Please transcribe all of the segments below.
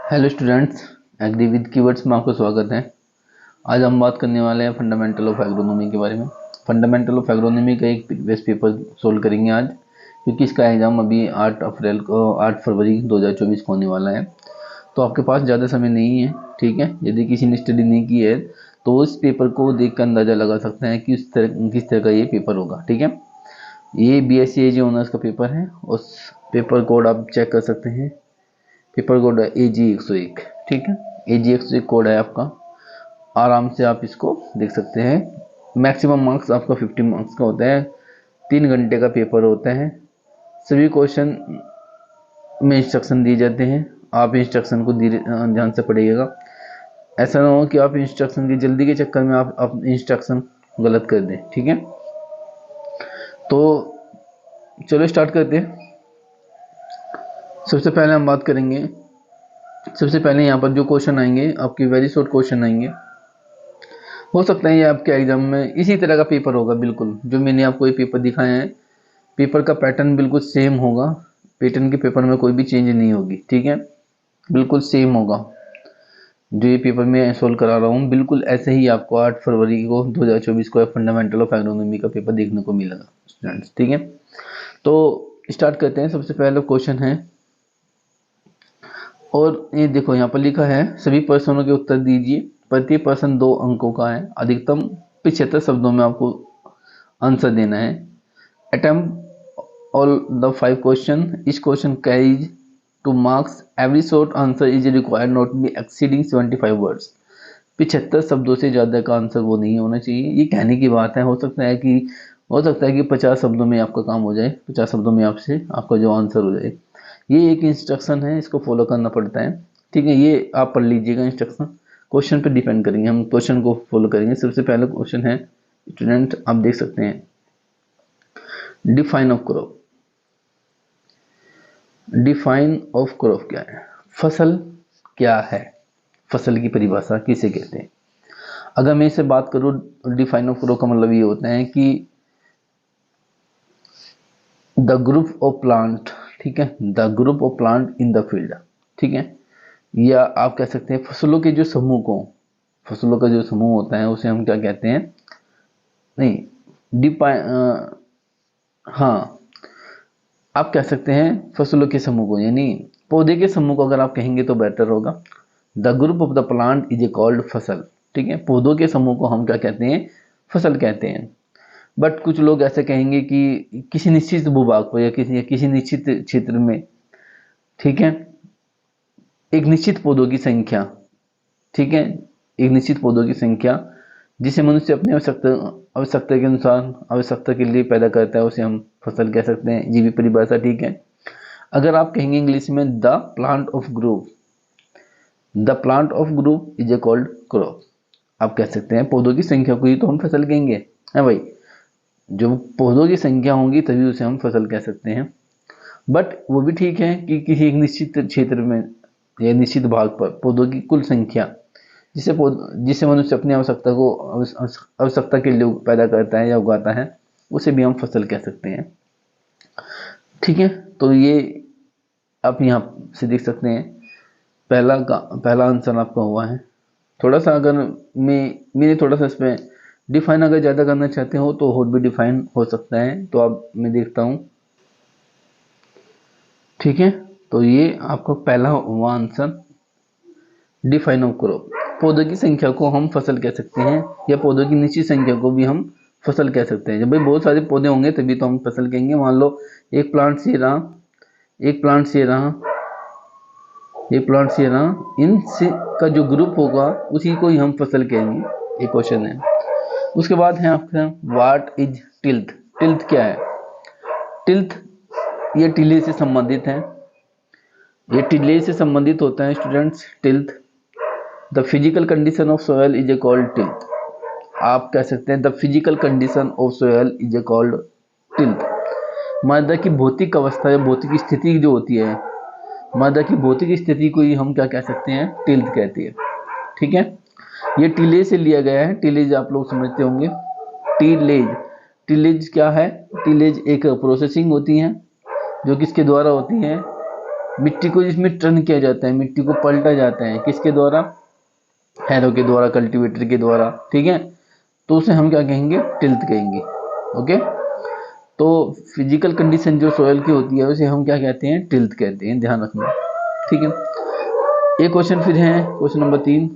Hello students, agri with keywords में आपका स्वागत है। आज हम बात करने वाले हैं फंडामेंटल ऑफ एग्रोनॉमी के बारे में। फंडामेंटल ऑफ एग्रोनॉमी का एक प्रीवियस पेपर सोल्व करेंगे आज, क्योंकि इसका एग्जाम अभी 8 फरवरी 2024 को होने वाला है। तो आपके पास ज़्यादा समय नहीं है, ठीक है। यदि किसी ने स्टडी नहीं की है तो इस पेपर को देख कर अंदाज़ा लगा सकते हैं कि किस तरह का ये पेपर होगा, ठीक है। ये BSc AG ऑनर्स का पेपर है। उस पेपर कोड आप चेक कर सकते हैं। पेपर कोड है AG101, ठीक है। AG101 कोड है आपका। आराम से आप इसको देख सकते हैं। मैक्सिमम मार्क्स आपका 50 मार्क्स का होता है। 3 घंटे का पेपर होता है। सभी क्वेश्चन में इंस्ट्रक्शन दिए जाते हैं। आप इंस्ट्रक्शन को धीरे ध्यान से पढ़िएगा। ऐसा ना हो कि आप इंस्ट्रक्शन की जल्दी के चक्कर में आप इंस्ट्रक्शन गलत कर दें, ठीक है। तो चलो स्टार्ट करते हैं। सबसे पहले हम बात करेंगे। सबसे पहले यहाँ पर जो क्वेश्चन आएंगे आपके वेरी शॉर्ट क्वेश्चन आएंगे। हो सकता है ये आपके एग्जाम में इसी तरह का पेपर होगा, बिल्कुल जो मैंने आपको ये पेपर दिखाया है। पेपर का पैटर्न बिल्कुल सेम होगा। पैटर्न के पेपर में कोई भी चेंज नहीं होगी, ठीक है। बिल्कुल सेम होगा। जो ये पेपर मैं सोल्व करा रहा हूँ बिल्कुल ऐसे ही आपको 8 फरवरी को 2024 को फंडामेंटल ऑफ एग्रोनॉमी का पेपर देखने को मिलेगा स्टूडेंट्स, ठीक है। तो स्टार्ट करते हैं। सबसे पहला क्वेश्चन है, और ये देखो यहाँ पर लिखा है सभी प्रश्नों के उत्तर दीजिए। प्रति प्रश्न 2 अंकों का है। अधिकतम 75 शब्दों में आपको आंसर देना है। Attempt all the 5 question. इस question carries two marks. Every short answer is required not be exceeding 75 words. 75 शब्दों से ज़्यादा का आंसर वो नहीं होना चाहिए। ये कहने की बात है। हो सकता है कि 50 शब्दों में आपका काम हो जाए। 50 शब्दों में आपसे आपका जो आंसर हो जाए। ये एक इंस्ट्रक्शन है, इसको फॉलो करना पड़ता है, ठीक है। ये आप पढ़ लीजिएगा इंस्ट्रक्शन। क्वेश्चन पे डिपेंड करेंगे, हम क्वेश्चन को फॉलो करेंगे। सबसे पहला क्वेश्चन है स्टूडेंट, आप देख सकते हैं। Define of crop. Define of crop क्या है? फसल क्या है? फसल की परिभाषा किसे कहते हैं? अगर मैं इससे बात करूं, डिफाइन ऑफ क्रॉप का मतलब ये होता है कि द ग्रुप ऑफ प्लांट, ठीक है, the group of plant in the field, ठीक है। या आप कह सकते हैं फसलों के जो समूह को, फसलों का जो समूह होता है उसे हम क्या कहते हैं? नहीं, डिफाइन, हाँ, आप कह सकते हैं फसलों के समूह को, यानी पौधे के समूह को अगर आप कहेंगे तो बेटर होगा। The group of the plant is a called फसल, ठीक है। पौधों के समूह को हम क्या कहते हैं? फसल कहते हैं। बट कुछ लोग ऐसे कहेंगे कि किसी निश्चित भूभाग पर या किसी निश्चित क्षेत्र में, ठीक है, एक निश्चित पौधों की संख्या, ठीक है, एक निश्चित पौधों की संख्या जिसे मनुष्य अपनी आवश्यकता के अनुसार आवश्यकता के लिए पैदा करता है, उसे हम फसल कह सकते हैं। ये भी परिभाषा ठीक है। अगर आप कहेंगे इंग्लिश में the plant of group, the plant of group is a called crop. आप कह सकते हैं पौधों की संख्या को ही तो हम फसल कहेंगे, है भाई। जो पौधों की संख्या होंगी तभी उसे हम फसल कह सकते हैं। बट वो भी ठीक है कि किसी एक निश्चित क्षेत्र में या निश्चित भाग पर पौधों की कुल संख्या जिसे मनुष्य अपनी आवश्यकता के लिए पैदा करता है या उगाता है, उसे भी हम फसल कह सकते हैं, ठीक है। तो ये आप यहाँ से देख सकते हैं। पहला आंसर आपका हुआ है। थोड़ा सा अगर मैंने थोड़ा सा इसमें डिफाइन अगर ज़्यादा करना चाहते हो तो और भी डिफाइन हो सकता है, तो अब मैं देखता हूँ, ठीक है। तो ये आपका पहला हुआ आंसर, डिफाइन ऑफ क्रॉप। पौधों की संख्या को हम फसल कह सकते हैं, या पौधों की निश्चित संख्या को भी हम फसल कह सकते हैं। जब भाई बहुत सारे पौधे होंगे तभी तो हम फसल कहेंगे। मान लो एक प्लांट से रहा, एक प्लांट से रहा, एक प्लांट से रहा, इन से का जो ग्रुप होगा उसी को ही हम फसल कहेंगे। एक क्वेश्चन है। उसके बाद है आपका व्हाट इज टिल्थ। टिल्थ क्या है? टिल्थ ये टिल्ले से संबंधित है। ये टिल्ले से संबंधित होता है students. Tilth the physical condition of soil is a called tilth. आप कह सकते हैं the physical condition of soil is a called tilth. मृदा की भौतिक अवस्था या भौतिक स्थिति जो होती है, मृदा की भौतिक स्थिति को ही हम क्या कह सकते हैं? टिल्थ कहते हैं, ठीक है। ये टिलेज से लिया गया है। टिलेज आप लोग समझते होंगे। टिलेज, टिलेज क्या है? टिलेज एक प्रोसेसिंग होती है जो किसके द्वारा होती है? मिट्टी को जिसमें टर्न किया जाता है, मिट्टी को पलटा जाता है, किसके द्वारा? हैरो के द्वारा, कल्टीवेटर के द्वारा, ठीक है। तो उसे हम क्या कहेंगे? टिल्थ कहेंगे। ओके, तो फिजिकल कंडीशन जो सोयल की होती है उसे हम क्या कहते हैं? टिल्थ कहते हैं, ध्यान रखना, ठीक है। एक क्वेश्चन फिर है, क्वेश्चन नंबर 3,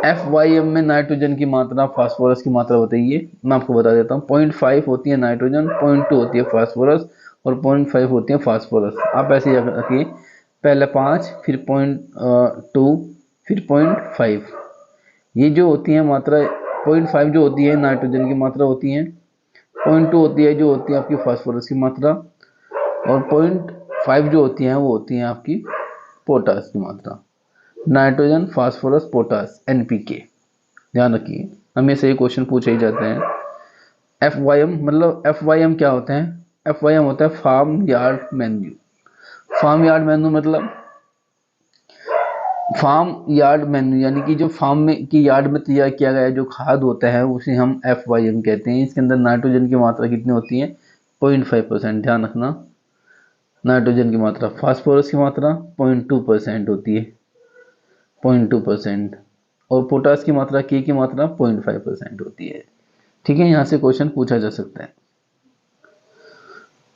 FYM में नाइट्रोजन की मात्रा, फास्फोरस की मात्रा बताइए। मैं आपको बता देता हूँ, 0.5 होती है नाइट्रोजन, 0.2 होती है फास्फोरस और 0.5 होती है फास्फोरस। आप ऐसे याद रखिए, पहले 5, फिर 0.2, फिर 0.5। ये जो होती है मात्रा, 0.5 जो होती है नाइट्रोजन की मात्रा होती है, 0.2 होती है जो होती है आपकी फास्फोरस की मात्रा, और 0.5 जो होती है वो होती है आपकी पोटास की मात्रा। Nitrogen, phosphorus, potash, NPK। ध्यान रखिए, हमेशा ये क्वेश्चन पूछे ही जाते हैं। FYM मतलब FYM क्या होता है? FYM होता है farm yard manure. Farm yard manure मतलब फार्म यार्ड मेन्यू, यानी कि जो फार्म में की यार्ड में तैयार किया गया जो खाद होता है उसे हम FYM कहते हैं। इसके अंदर नाइट्रोजन की मात्रा कितनी होती है? 0.5%। ध्यान रखना, नाइट्रोजन की मात्रा। फास्फोरस की मात्रा 0.2% होती है, 0.2%। और पोटास की मात्रा, के की मात्रा 0.5% होती है, ठीक है। यहाँ से क्वेश्चन पूछा जा सकता है।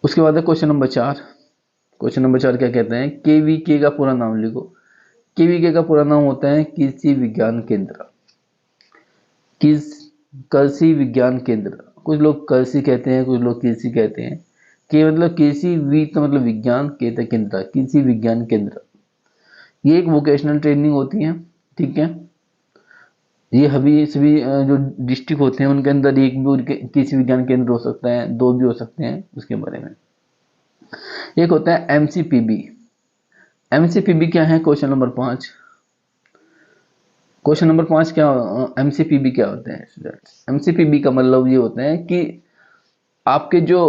उसके बाद है क्वेश्चन नंबर 4। क्वेश्चन नंबर 4 क्या कहते हैं? KVK का पूरा नाम लिखो। KVK का पूरा नाम होता है कृषि विज्ञान केंद्र। किस कृषि विज्ञान केंद्र, कुछ लोग कृषि कहते हैं, कुछ लोग कृषि कहते हैं। के मतलब कृषि, वी तो मतलब विज्ञान, के तो केंद्र, कृषि विज्ञान केंद्र। ये एक वोकेशनल ट्रेनिंग होती है, ठीक है। ये अभी सभी जो डिस्ट्रिक्ट होते हैं उनके अंदर एक भी उनके कृषि विज्ञान केंद्र हो सकता है, 2 भी हो सकते हैं, उसके बारे में। एक होता है MCPB। MCPB क्या है? Question number 5। क्वेश्चन नंबर 5 क्या, MCPB क्या होते हैं स्टूडेंट्स? MCPB का मतलब ये होता है कि आपके जो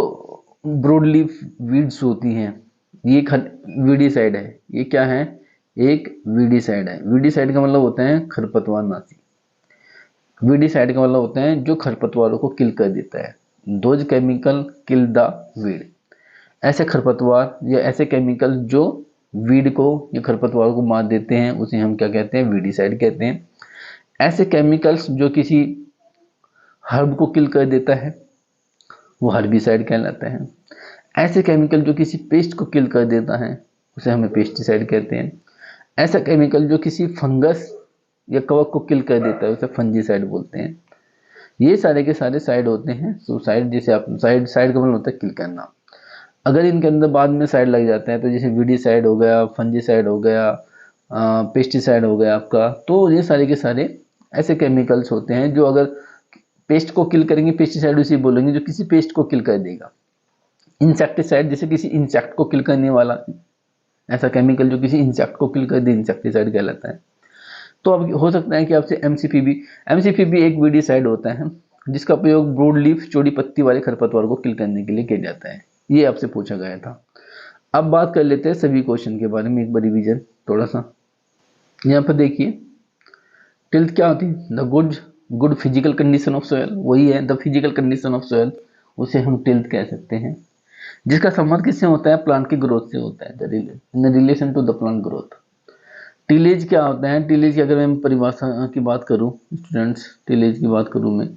ब्रॉड लीफ वीड्स होती हैं, ये वीडीसाइड है। ये क्या है? एक वीडीसाइड है। वीडीसाइड का मतलब होता है खरपतवार नाशी। वीडीसाइड का मतलब होता है जो खरपतवारों को किल कर देता है। Those chemical kill the weed. ऐसे खरपतवार या ऐसे केमिकल जो वीड को या खरपतवार को मार देते हैं उसे हम क्या कहते हैं? वीडीसाइड कहते हैं। ऐसे केमिकल्स जो किसी हर्ब को किल कर देता है वो हर्बिसाइड कहलाता है। ऐसे केमिकल जो किसी पेस्ट को किल कर देता है उसे हमें पेस्टिसाइड कहते हैं। ऐसा केमिकल जो किसी फंगस या कवक को किल कर देता है उसे फंजीसाइड बोलते हैं। ये सारे के सारे साइड होते हैं। सुसाइड, जैसे आप साइड, साइड का मतलब होता है किल करना। अगर इनके अंदर बाद में साइड लग जाते हैं तो जैसे वीडीसाइड हो गया, फंजीसाइड हो गया, पेस्टिसाइड हो गया आपका, तो ये सारे के सारे ऐसे केमिकल्स होते हैं जो अगर पेस्ट को किल करेंगे, पेस्टिसाइड उसे बोलेंगे जो किसी पेस्ट को किल कर देगा। इंसेक्टिसाइड, जैसे किसी इंसेक्ट को किल करने वाला ऐसा केमिकल जो किसी इंसेक्ट को किल कर दे, इंसेक्टिसाइड कहलाता है। तो अब हो सकता है कि आपसे MCPB एक वीडीसाइड होता है जिसका प्रयोग ब्रॉड लीफ, चौड़ी पत्ती वाले खरपतवार को किल करने के लिए किया जाता है। ये आपसे पूछा गया था। अब बात कर लेते हैं सभी क्वेश्चन के बारे में, एक बार रिवीजन थोड़ा सा। यहाँ पर देखिए, टिल्थ क्या होती है? The good physical condition of soil, वही है the physical condition of soil, उसे हम टिल्थ कह सकते हैं। जिसका संबंध किससे होता है? प्लांट की ग्रोथ से होता है, in relation to the plant growth. Tillage क्या होता है? टिलेज की अगर मैं परिभाषा की बात करूं स्टूडेंट्स, टिलेज की बात करूं मैं,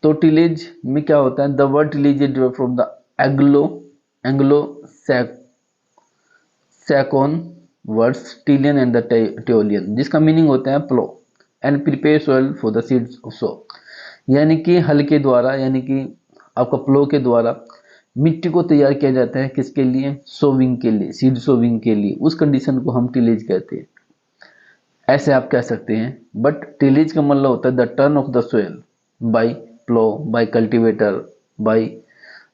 तो टिलेज में क्या होता है? The word tillage is derived from the Anglo Saxon words tilian and the teolian, जिसका मीनिंग होता है plough and prepare soil for the seeds of sow. यानी कि हल के द्वारा, यानी कि आपका प्लो के द्वारा मिट्टी को तैयार किया जाता है, किसके लिए? सोविंग के लिए, सीड सोविंग के लिए। उस कंडीशन को हम टिलेज कहते हैं, ऐसे आप कह सकते हैं। बट टिलेज का मतलब होता है the turn of the soil by plough, by cultivator, by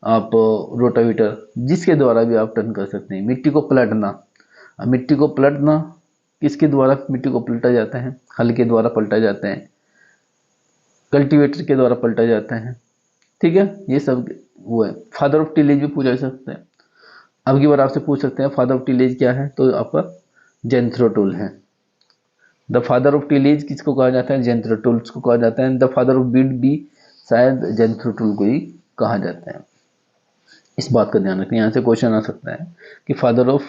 आप रोटावेटर, जिसके द्वारा भी आप टर्न कर सकते हैं। मिट्टी को पलटना, अब मिट्टी को पलटना किसके द्वारा मिट्टी को पलटा जाता है? हल के द्वारा पलटा जाता है, कल्टीवेटर के द्वारा पलटा जाता है, ठीक है। ये सब वो है। फादर ऑफ टिलेज भी पूछा जा सकता है। अब की बार आपसे पूछ सकते हैं फादर ऑफ टिलेज क्या है, तो आपका जेंथ्रोटूल है। द फादर ऑफ टिलेज किसको कहा जाता है? जेंथ्रोटूल्स को कहा जाता है। द फादर ऑफ बीड भी शायद जेंथ्रोटूल को ही कहा जाता है। इस बात का ध्यान रखें, यहाँ से क्वेश्चन आ सकता है कि फादर ऑफ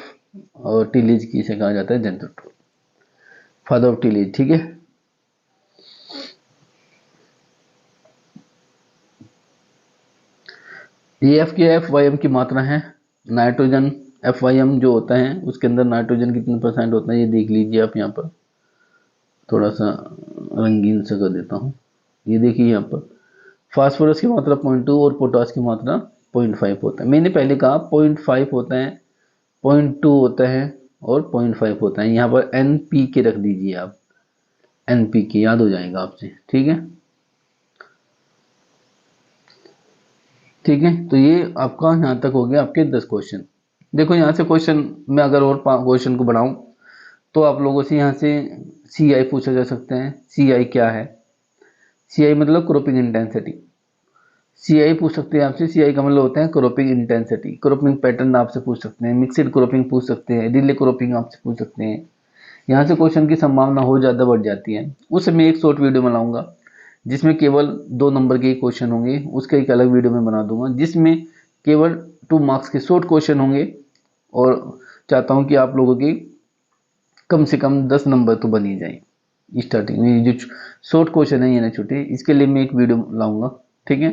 टिलेज किसे कहा जाता है, जनरेटर, फादर ऑफ टिलेज। ठीक है, ये एफ की एफ वाई एम की मात्रा है। नाइट्रोजन एफ वाई एम जो होता है उसके अंदर नाइट्रोजन कितने परसेंट होता है ये देख लीजिए आप। यहाँ पर थोड़ा सा रंगीन सा कर देता हूँ, ये देखिए यहाँ पर फास्फोरस की मात्रा 0.2 और पोटास की मात्रा 0.5 होता है। मैंने पहले कहा 0.5 होता है, 0.2 होता है और 0.5 होता है। यहाँ पर एन पी के रख दीजिए आप, एन पी के याद हो जाएगा आपसे। ठीक है, ठीक है, तो ये आपका यहाँ तक हो गया आपके 10 क्वेश्चन। देखो यहाँ से क्वेश्चन मैं अगर और क्वेश्चन को बढ़ाऊं तो आप लोगों से यहाँ से सी आई पूछा जा सकता है। सी आई क्या है, सी आई मतलब क्रॉपिंग इंटेंसिटी। सी आई पूछ सकते हैं आपसे, सी आई का मतलब होता है क्रॉपिंग इंटेंसिटी। क्रॉपिंग पैटर्न आपसे पूछ सकते हैं, मिक्सड क्रॉपिंग पूछ सकते हैं, डिले क्रॉपिंग आपसे पूछ सकते हैं। यहाँ से क्वेश्चन की संभावना हो ज़्यादा बढ़ जाती है। उस मैं एक शॉर्ट वीडियो बनाऊंगा जिसमें केवल 2 नंबर के क्वेश्चन होंगे, उसका एक अलग वीडियो में बना दूंगा जिसमें केवल 2 मार्क्स के शॉर्ट क्वेश्चन होंगे। और चाहता हूँ कि आप लोगों की कम से कम 10 नंबर तो बन ही जाए स्टार्टिंग में। जो शॉर्ट क्वेश्चन है ये ना छूटे, इसके लिए मैं एक वीडियो लाऊंगा। ठीक है,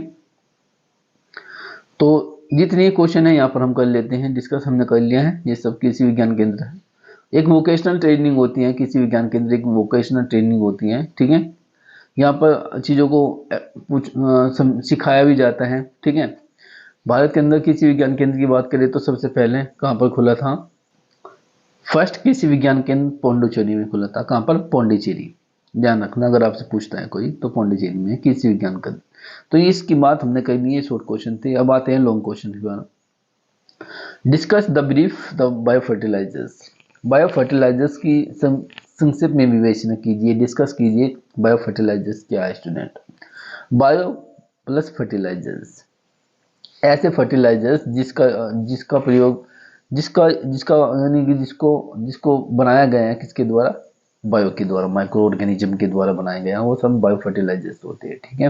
तो जितने क्वेश्चन है यहाँ पर हम कर लेते हैं, डिस्कस हमने कर लिया है। ये सब कृषि विज्ञान केंद्र है। एक वोकेशनल ट्रेनिंग होती है, कृषि विज्ञान केंद्र एक वोकेशनल ट्रेनिंग होती है। ठीक है, यहाँ पर चीज़ों को सिखाया भी जाता है। ठीक है, भारत के अंदर कृषि विज्ञान केंद्र की बात करें तो सबसे पहले कहाँ पर खुला था, फर्स्ट कृषि विज्ञान केंद्र पौंडीचेरी में खुला था। कहाँ पर, पौंडीचेरी। ध्यान रखना अगर आपसे पूछता है कोई तो पौंडीचेरी में कृषि विज्ञान केंद्र। तो इसकी बात हमने कर ली है, शॉर्ट क्वेश्चन थे। अब आते हैं लॉन्ग क्वेश्चन के बारे में। Discuss the brief the bio fertilisers. Bio fertilisers की संक्षिप्त में विवेचना कीजिए, डिस्कस कीजिए बायो फर्टिलाइजर्स क्या है स्टूडेंट। बायो प्लस फर्टिलाइजर्स ऐसे फर्टिलाइजर्स जिसका जिसका प्रयोग जिसका जिसका यानी कि जिसको जिसको बनाया गया है किसके द्वारा, बायो के द्वारा, माइक्रो ऑर्गेनिज्म के द्वारा बनाया गया है, वो सब बायो फर्टिलाइजर्स होते हैं। ठीक है,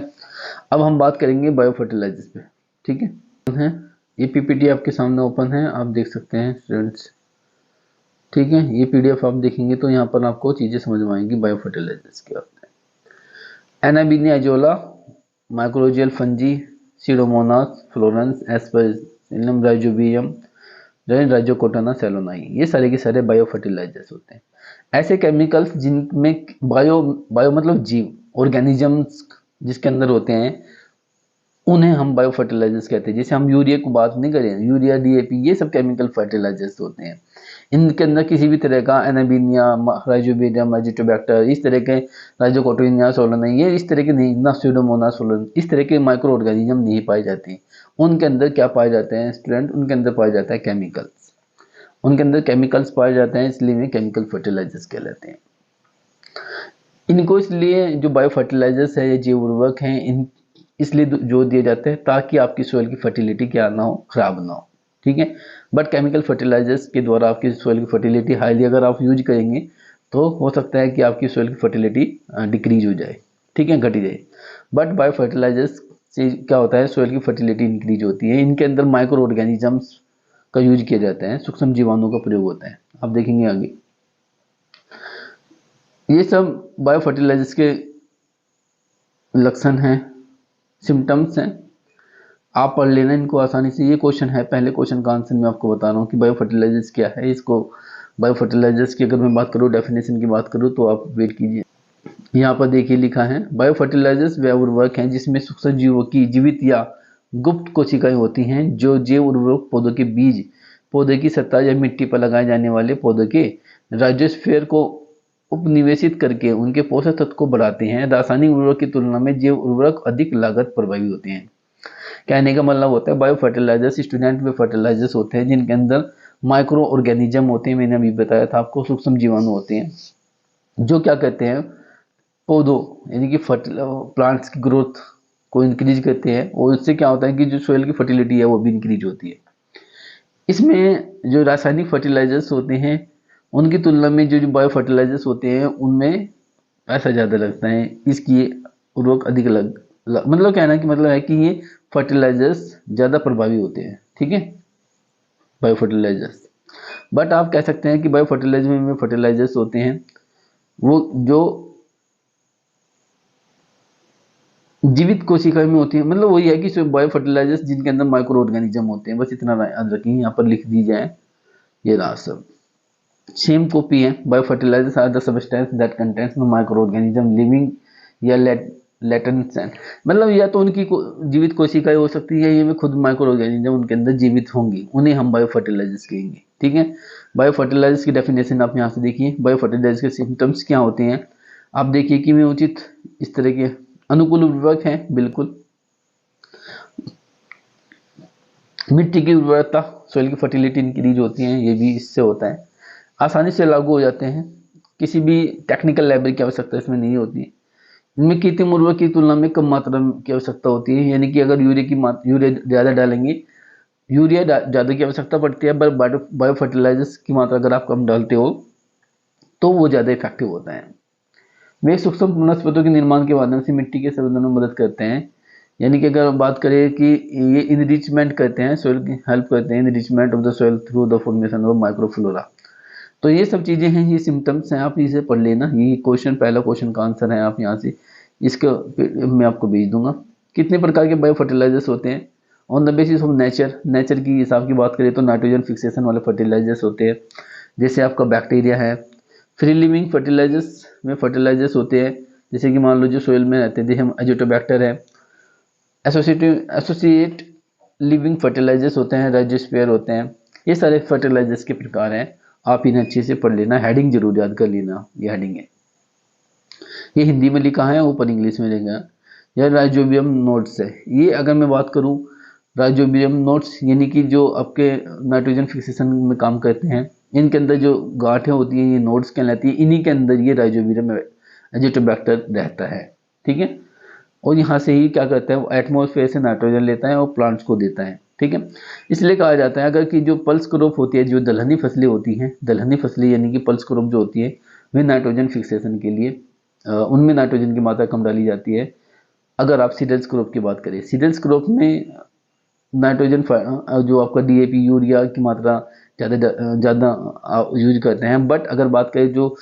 अब हम बात करेंगे बायो फर्टिलाइजर्स पे। ठीक है, ये पीपीटी आपके सामने ओपन है, आप देख सकते हैं स्टूडेंट्स। ठीक है, ये पीडीएफ आप देखेंगे तो यहाँ पर आपको चीज़ें समझ में आएंगी बायो फर्टिलाइजर्स क्या होते हैं। एनाबिनियाजोला, माइक्रोजियल फंजी, सीडोमोनास फ्लोरेंस, एस्परजिलम, राइजोबियम, राइजोकोटाना सेलोनाई, ये सारे के सारे बायो फर्टिलाइजर्स होते हैं। ऐसे केमिकल्स जिनमें बायो बायो मतलब जीव, ऑर्गेनिजम्स जिसके अंदर होते हैं उन्हें हम बायो फर्टिलाइजर्स कहते हैं। जैसे हम यूरिया को बात नहीं करें, यूरिया, डीएपी, ये सब केमिकल फर्टिलाइजर्स होते हैं। इनके अंदर किसी भी तरह का एनाबीनिया, राइजोबियम, एजिटोबैक्टर, इस तरह के राइजोकोटिनिया सोलनाई, ये इस तरह के नहीं ना, स्यूडोमोनास सोलन, इस तरह के माइक्रो ऑर्गेनिज्म नहीं पाए जाते हैं। उनके अंदर क्या पाए जाते हैं स्टूडेंट, उनके अंदर पाया जाता है केमिकल्स। उनके अंदर केमिकल्स पाए जाते हैं, इसलिए वे केमिकल फर्टिलाइजर्स कहलाते हैं। इनको इसलिए जो बायो फर्टिलाइजर्स है, ये जैव उर्वरक हैं, इन इसलिए जोर दिया जाता है ताकि आपकी सोइल की फर्टिलिटी क्या ना हो, खराब ना हो। ठीक है, बट केमिकल फर्टिलाइजर्स के द्वारा आपकी सोइल की फर्टिलिटी हाईली अगर आप यूज करेंगे तो हो सकता है कि आपकी सोइल की फर्टिलिटी डिक्रीज हो जाए। ठीक है, घटी जाए। बट बायो फर्टिलाइजर्स से क्या होता है, सोइल की फर्टिलिटी इंक्रीज होती है। इनके अंदर माइक्रो ऑर्गेनिजम्स का यूज किया जाता है, सूक्ष्म जीवाणुओं का प्रयोग होता है। आप देखेंगे आगे, ये सब बायो फर्टिलाइजर्स के लक्षण हैं, सिम्टम्स हैं। आप पढ़ लेना इनको आसानी से। ये क्वेश्चन है, पहले क्वेश्चन का आंसर मैं आपको बता रहा हूँ कि बायो फर्टिलाइजर्स क्या है। इसको बायो फर्टिलाइजर्स की अगर मैं बात करूँ, डेफिनेशन की बात करूँ तो आप वेट कीजिए। यहाँ पर देखिए लिखा है, बायो फर्टिलाइजर्स वे उर्वरक हैं जिसमें सूक्ष्म जीवों की जीवित या गुप्त कोशिकाएं होती हैं जो जैव उर्वरक पौधों के बीज, पौधे की सतह या मिट्टी पर लगाए जाने वाले पौधों के राइजोस्फीयर को उपनिवेशित करके उनके पोषक तत्व को बढ़ाते हैं। रासायनिक उर्वरक की तुलना में जैव उर्वरक अधिक लागत प्रभावी होते हैं। कहने का मतलब होता है बायो फर्टिलाइजर्स स्टूडेंट वे फर्टिलाइजर्स होते हैं जिनके अंदर माइक्रो ऑर्गेनिज्म होते हैं। मैंने अभी बताया था आपको, सूक्ष्म जीवाणु होते हैं जो क्या कहते हैं, पौधों यानी कि प्लांट्स की ग्रोथ को इंक्रीज करते हैं, और इससे क्या होता है कि जो सोइल की फर्टिलिटी है वो भी इंक्रीज होती है। इसमें जो रासायनिक फर्टिलाइजर्स होते हैं उनकी तुलना में जो बायो फर्टिलाइजर्स होते हैं उनमें पैसा ज़्यादा लगता है, इसकी उर्वरक अधिक मतलब कहना कि मतलब है कि ये फर्टिलाइजर्स ज़्यादा प्रभावी होते हैं। ठीक है, बायो फर्टिलाइजर्स। बट आप कह सकते हैं कि बायो फर्टिलाइजर में फर्टिलाइजर्स होते हैं वो जो जीवित कोशिका में होती है, मतलब वही है कि बायो फर्टिलाइजर्स जिनके अंदर माइक्रो ऑर्गेनिज्म होते हैं, बस इतना याद रखें, यहाँ पर लिख दी जाए, ये रहा सब सेम कॉपी है। Bio fertilisers are the substance that contains the micro organism living या लेटेंट सेल, मतलब या तो उनकी जीवित कोशिकाएं हो सकती है, ये खुद माइक्रो ऑर्गेनिज्म उनके अंदर जीवित होंगी, उन्हें हम बायो फर्टिलाइजर्स कहेंगे। ठीक है, बायो फर्टिलाइजर्स की डेफिनेशन आप यहाँ से देखिए। बायो फर्टिलाइजर्स के सिम्टम्स क्या होते हैं आप देखिए कि वे उचित इस तरह के अनुकूल उर्वरक हैं, बिल्कुल। मिट्टी की उर्वरता, सोइल की फर्टिलिटी इंक्रीज होती है, ये भी इससे होता है। आसानी से लागू हो जाते हैं, किसी भी टेक्निकल लाइब्रेरी की आवश्यकता इसमें नहीं होती है। इनमें कृत्रिम उर्वरक की तुलना में कम मात्रा की आवश्यकता होती है, यानी कि अगर यूरिया ज़्यादा डालेंगे, यूरिया ज़्यादा की आवश्यकता पड़ती है, पर बायो फर्टिलाइजर्स की मात्रा अगर आप कम डालते हो तो वो ज़्यादा इफेक्टिव होता है। वे सूक्ष्म वनस्पतियों के निर्माण के माध्यम से मिट्टी के संवर्धन में मदद करते हैं, यानी कि अगर बात करें कि ये इनरिचमेंट करते हैं, सॉइल की हेल्प करते हैं, enrichment of the soil through the formation of microflora. तो ये सब चीज़ें हैं, ये सिम्टम्स हैं, आप इसे पढ़ लेना। ये क्वेश्चन, पहला क्वेश्चन का आंसर है, आप यहाँ से इसका मैं आपको भेज दूंगा। कितने प्रकार के बायो फर्टिलाइजर्स होते हैं? On the basis of nature की हिसाब की बात करें तो नाइट्रोजन फिक्सेशन वाले फर्टिलाइजर्स होते हैं, जैसे आपका बैक्टीरिया है। फ्री लिविंग फर्टिलाइजर्स में फर्टिलाइजर्स होते हैं, जैसे कि मान लो जो सोइल में रहते हैं, जैसे हम एजोटोबैक्टर है। एसोसिएट लिविंग फर्टिलाइजर्स होते हैं, राइजोस्फीयर होते हैं। ये सारे फर्टिलाइजर्स के प्रकार हैं, आप इन्हें अच्छे से पढ़ लेना, हेडिंग जरूर याद कर लेना। ये हेडिंग है, ये हिंदी में लिखा है, ऊपर इंग्लिश में लिखा है। यह राइजोबियम नोड्स है। ये अगर मैं बात करूं, राइजोबियम नोड्स यानी कि जो आपके नाइट्रोजन फिक्सेशन में काम करते हैं, इनके अंदर जो गांठें होती हैं ये नोड्स कहलाती है, इन्हीं के अंदर ये राइजोबियम एजिटोबैक्टर रहता है। ठीक है, और यहाँ से ही क्या करता है, वो एटमॉस्फेयर से नाइट्रोजन लेता है और प्लांट्स को देता है। ठीक है, इसलिए कहा जाता है अगर कि जो पल्स क्रॉप होती है, जो दलहनी फसलें होती हैं, दलहनी फसलें यानी कि पल्स क्रॉप जो होती है, वे नाइट्रोजन फिक्सेशन के लिए उनमें नाइट्रोजन की मात्रा कम डाली जाती है। अगर आप सीडल्स क्रॉप की बात करें, सीडल्स क्रॉप में नाइट्रोजन जो आपका डीएपी यूरिया की मात्रा ज़्यादा यूज करते हैं। बट अगर बात करें जो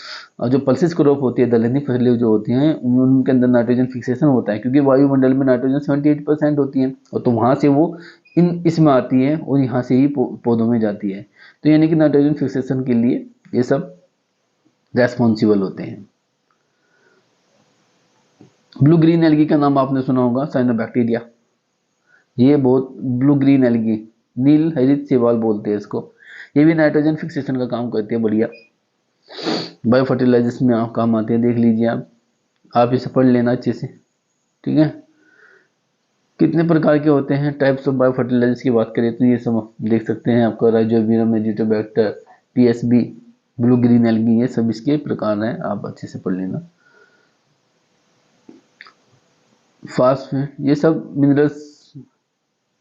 जो पल्सिस क्रॉप होती है, दलहनी फसलें जो होती हैं, उनके अंदर नाइट्रोजन फिक्सेशन होता है, क्योंकि वायुमंडल में नाइट्रोजन 78% होती है, और तो वहाँ से वो इसमें आती है और यहाँ से ही पौधों में जाती है। तो यानी कि नाइट्रोजन फिक्सेशन के लिए ये सब रेस्पॉन्सिबल होते हैं। ब्लू ग्रीन एल्गी का नाम आपने सुना होगा, साइनोबैक्टीरिया। ये बहुत ब्लू ग्रीन एल्गी, नील हरित शैवाल बोलते हैं इसको। ये भी नाइट्रोजन फिक्सेशन का काम करते हैं, बढ़िया। बायो फर्टिलाइजर्स में आप काम आते हैं, देख लीजिए आप इसे पढ़ लेना अच्छे से। ठीक है, कितने प्रकार के होते हैं, टाइप्स ऑफ बायो फर्टिलाइजर्स की बात करें तो ये सब देख सकते हैं, आपका rhizobium Azotobacter, PSB, blue green algae, ये सब इसके प्रकार हैं, आप अच्छे से पढ़ लेना। फास्फेट, ये सब मिनरल्स,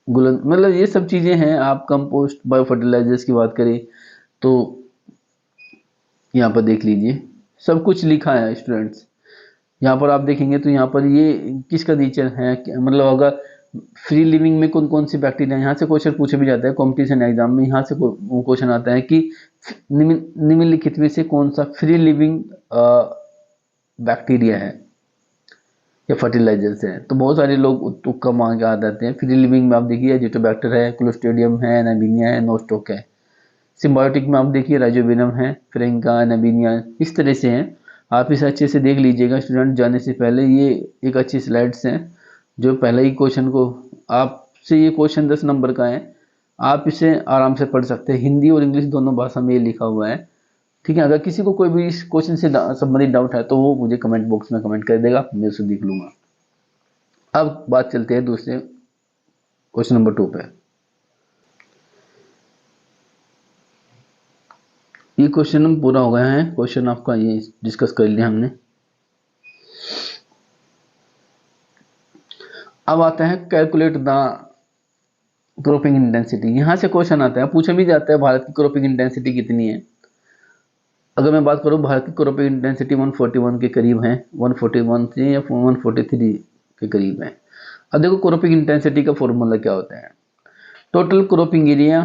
मतलब ये सब चीज़ें हैं। आप कंपोस्ट बायो फर्टिलाइजर्स की बात करें तो यहाँ पर देख लीजिए, सब कुछ लिखा है स्टूडेंट्स। यहाँ पर आप देखेंगे तो यहाँ पर ये किसका नेचर है, मतलब अगर फ्री लिविंग में कौन कौन सी बैक्टीरिया, यहाँ से क्वेश्चन पूछा भी जाता है कॉम्पिटिशन एग्जाम में। यहाँ से क्वेश्चन आता है कि निम्नलिखित में से कौन सा फ्री लिविंग बैक्टीरिया है या फर्टिलाइजर्स हैं। तो बहुत सारे लोग तुक्का मार के आ जाते हैं। फ्री लिविंग में आप देखिए एजिटोबैक्टर है, क्लोस्ट्रिडियम है, एनाबीनिया है, नोस्टोक है। सिम्बायोटिक में आप देखिए राइजोबियम है, फ्रेंका, एनाबीनिया, इस तरह से हैं। आप इसे अच्छे से देख लीजिएगा स्टूडेंट, जाने से पहले। ये एक अच्छी स्लाइड्स हैं, जो पहले ही क्वेश्चन को आपसे, ये क्वेश्चन 10 नंबर का है, आप इसे आराम से पढ़ सकते हैं। हिंदी और इंग्लिश दोनों भाषा में ये लिखा हुआ है। ठीक है, अगर किसी को कोई भी इस क्वेश्चन से संबंधित डाउट है तो वो मुझे कमेंट बॉक्स में कमेंट कर देगा, मैं उसे देख लूंगा। अब बात चलते हैं दूसरे क्वेश्चन नंबर 2 पे। ये क्वेश्चन हम पूरा हो गया है, क्वेश्चन आपका ये डिस्कस कर लिया हमने। अब आता है कैलकुलेट द क्रॉपिंग इंटेंसिटी। यहाँ से क्वेश्चन आता है, पूछा भी जाता है भारत की क्रॉपिंग इंटेंसिटी कितनी है। अगर मैं बात करूँ, भारत की क्रॉपिंग इंटेंसिटी 141 के करीब है, 141 से या 143 के करीब है। अब देखो क्रॉपिंग इंटेंसिटी का फॉर्मूला क्या होता है। टोटल क्रॉपिंग एरिया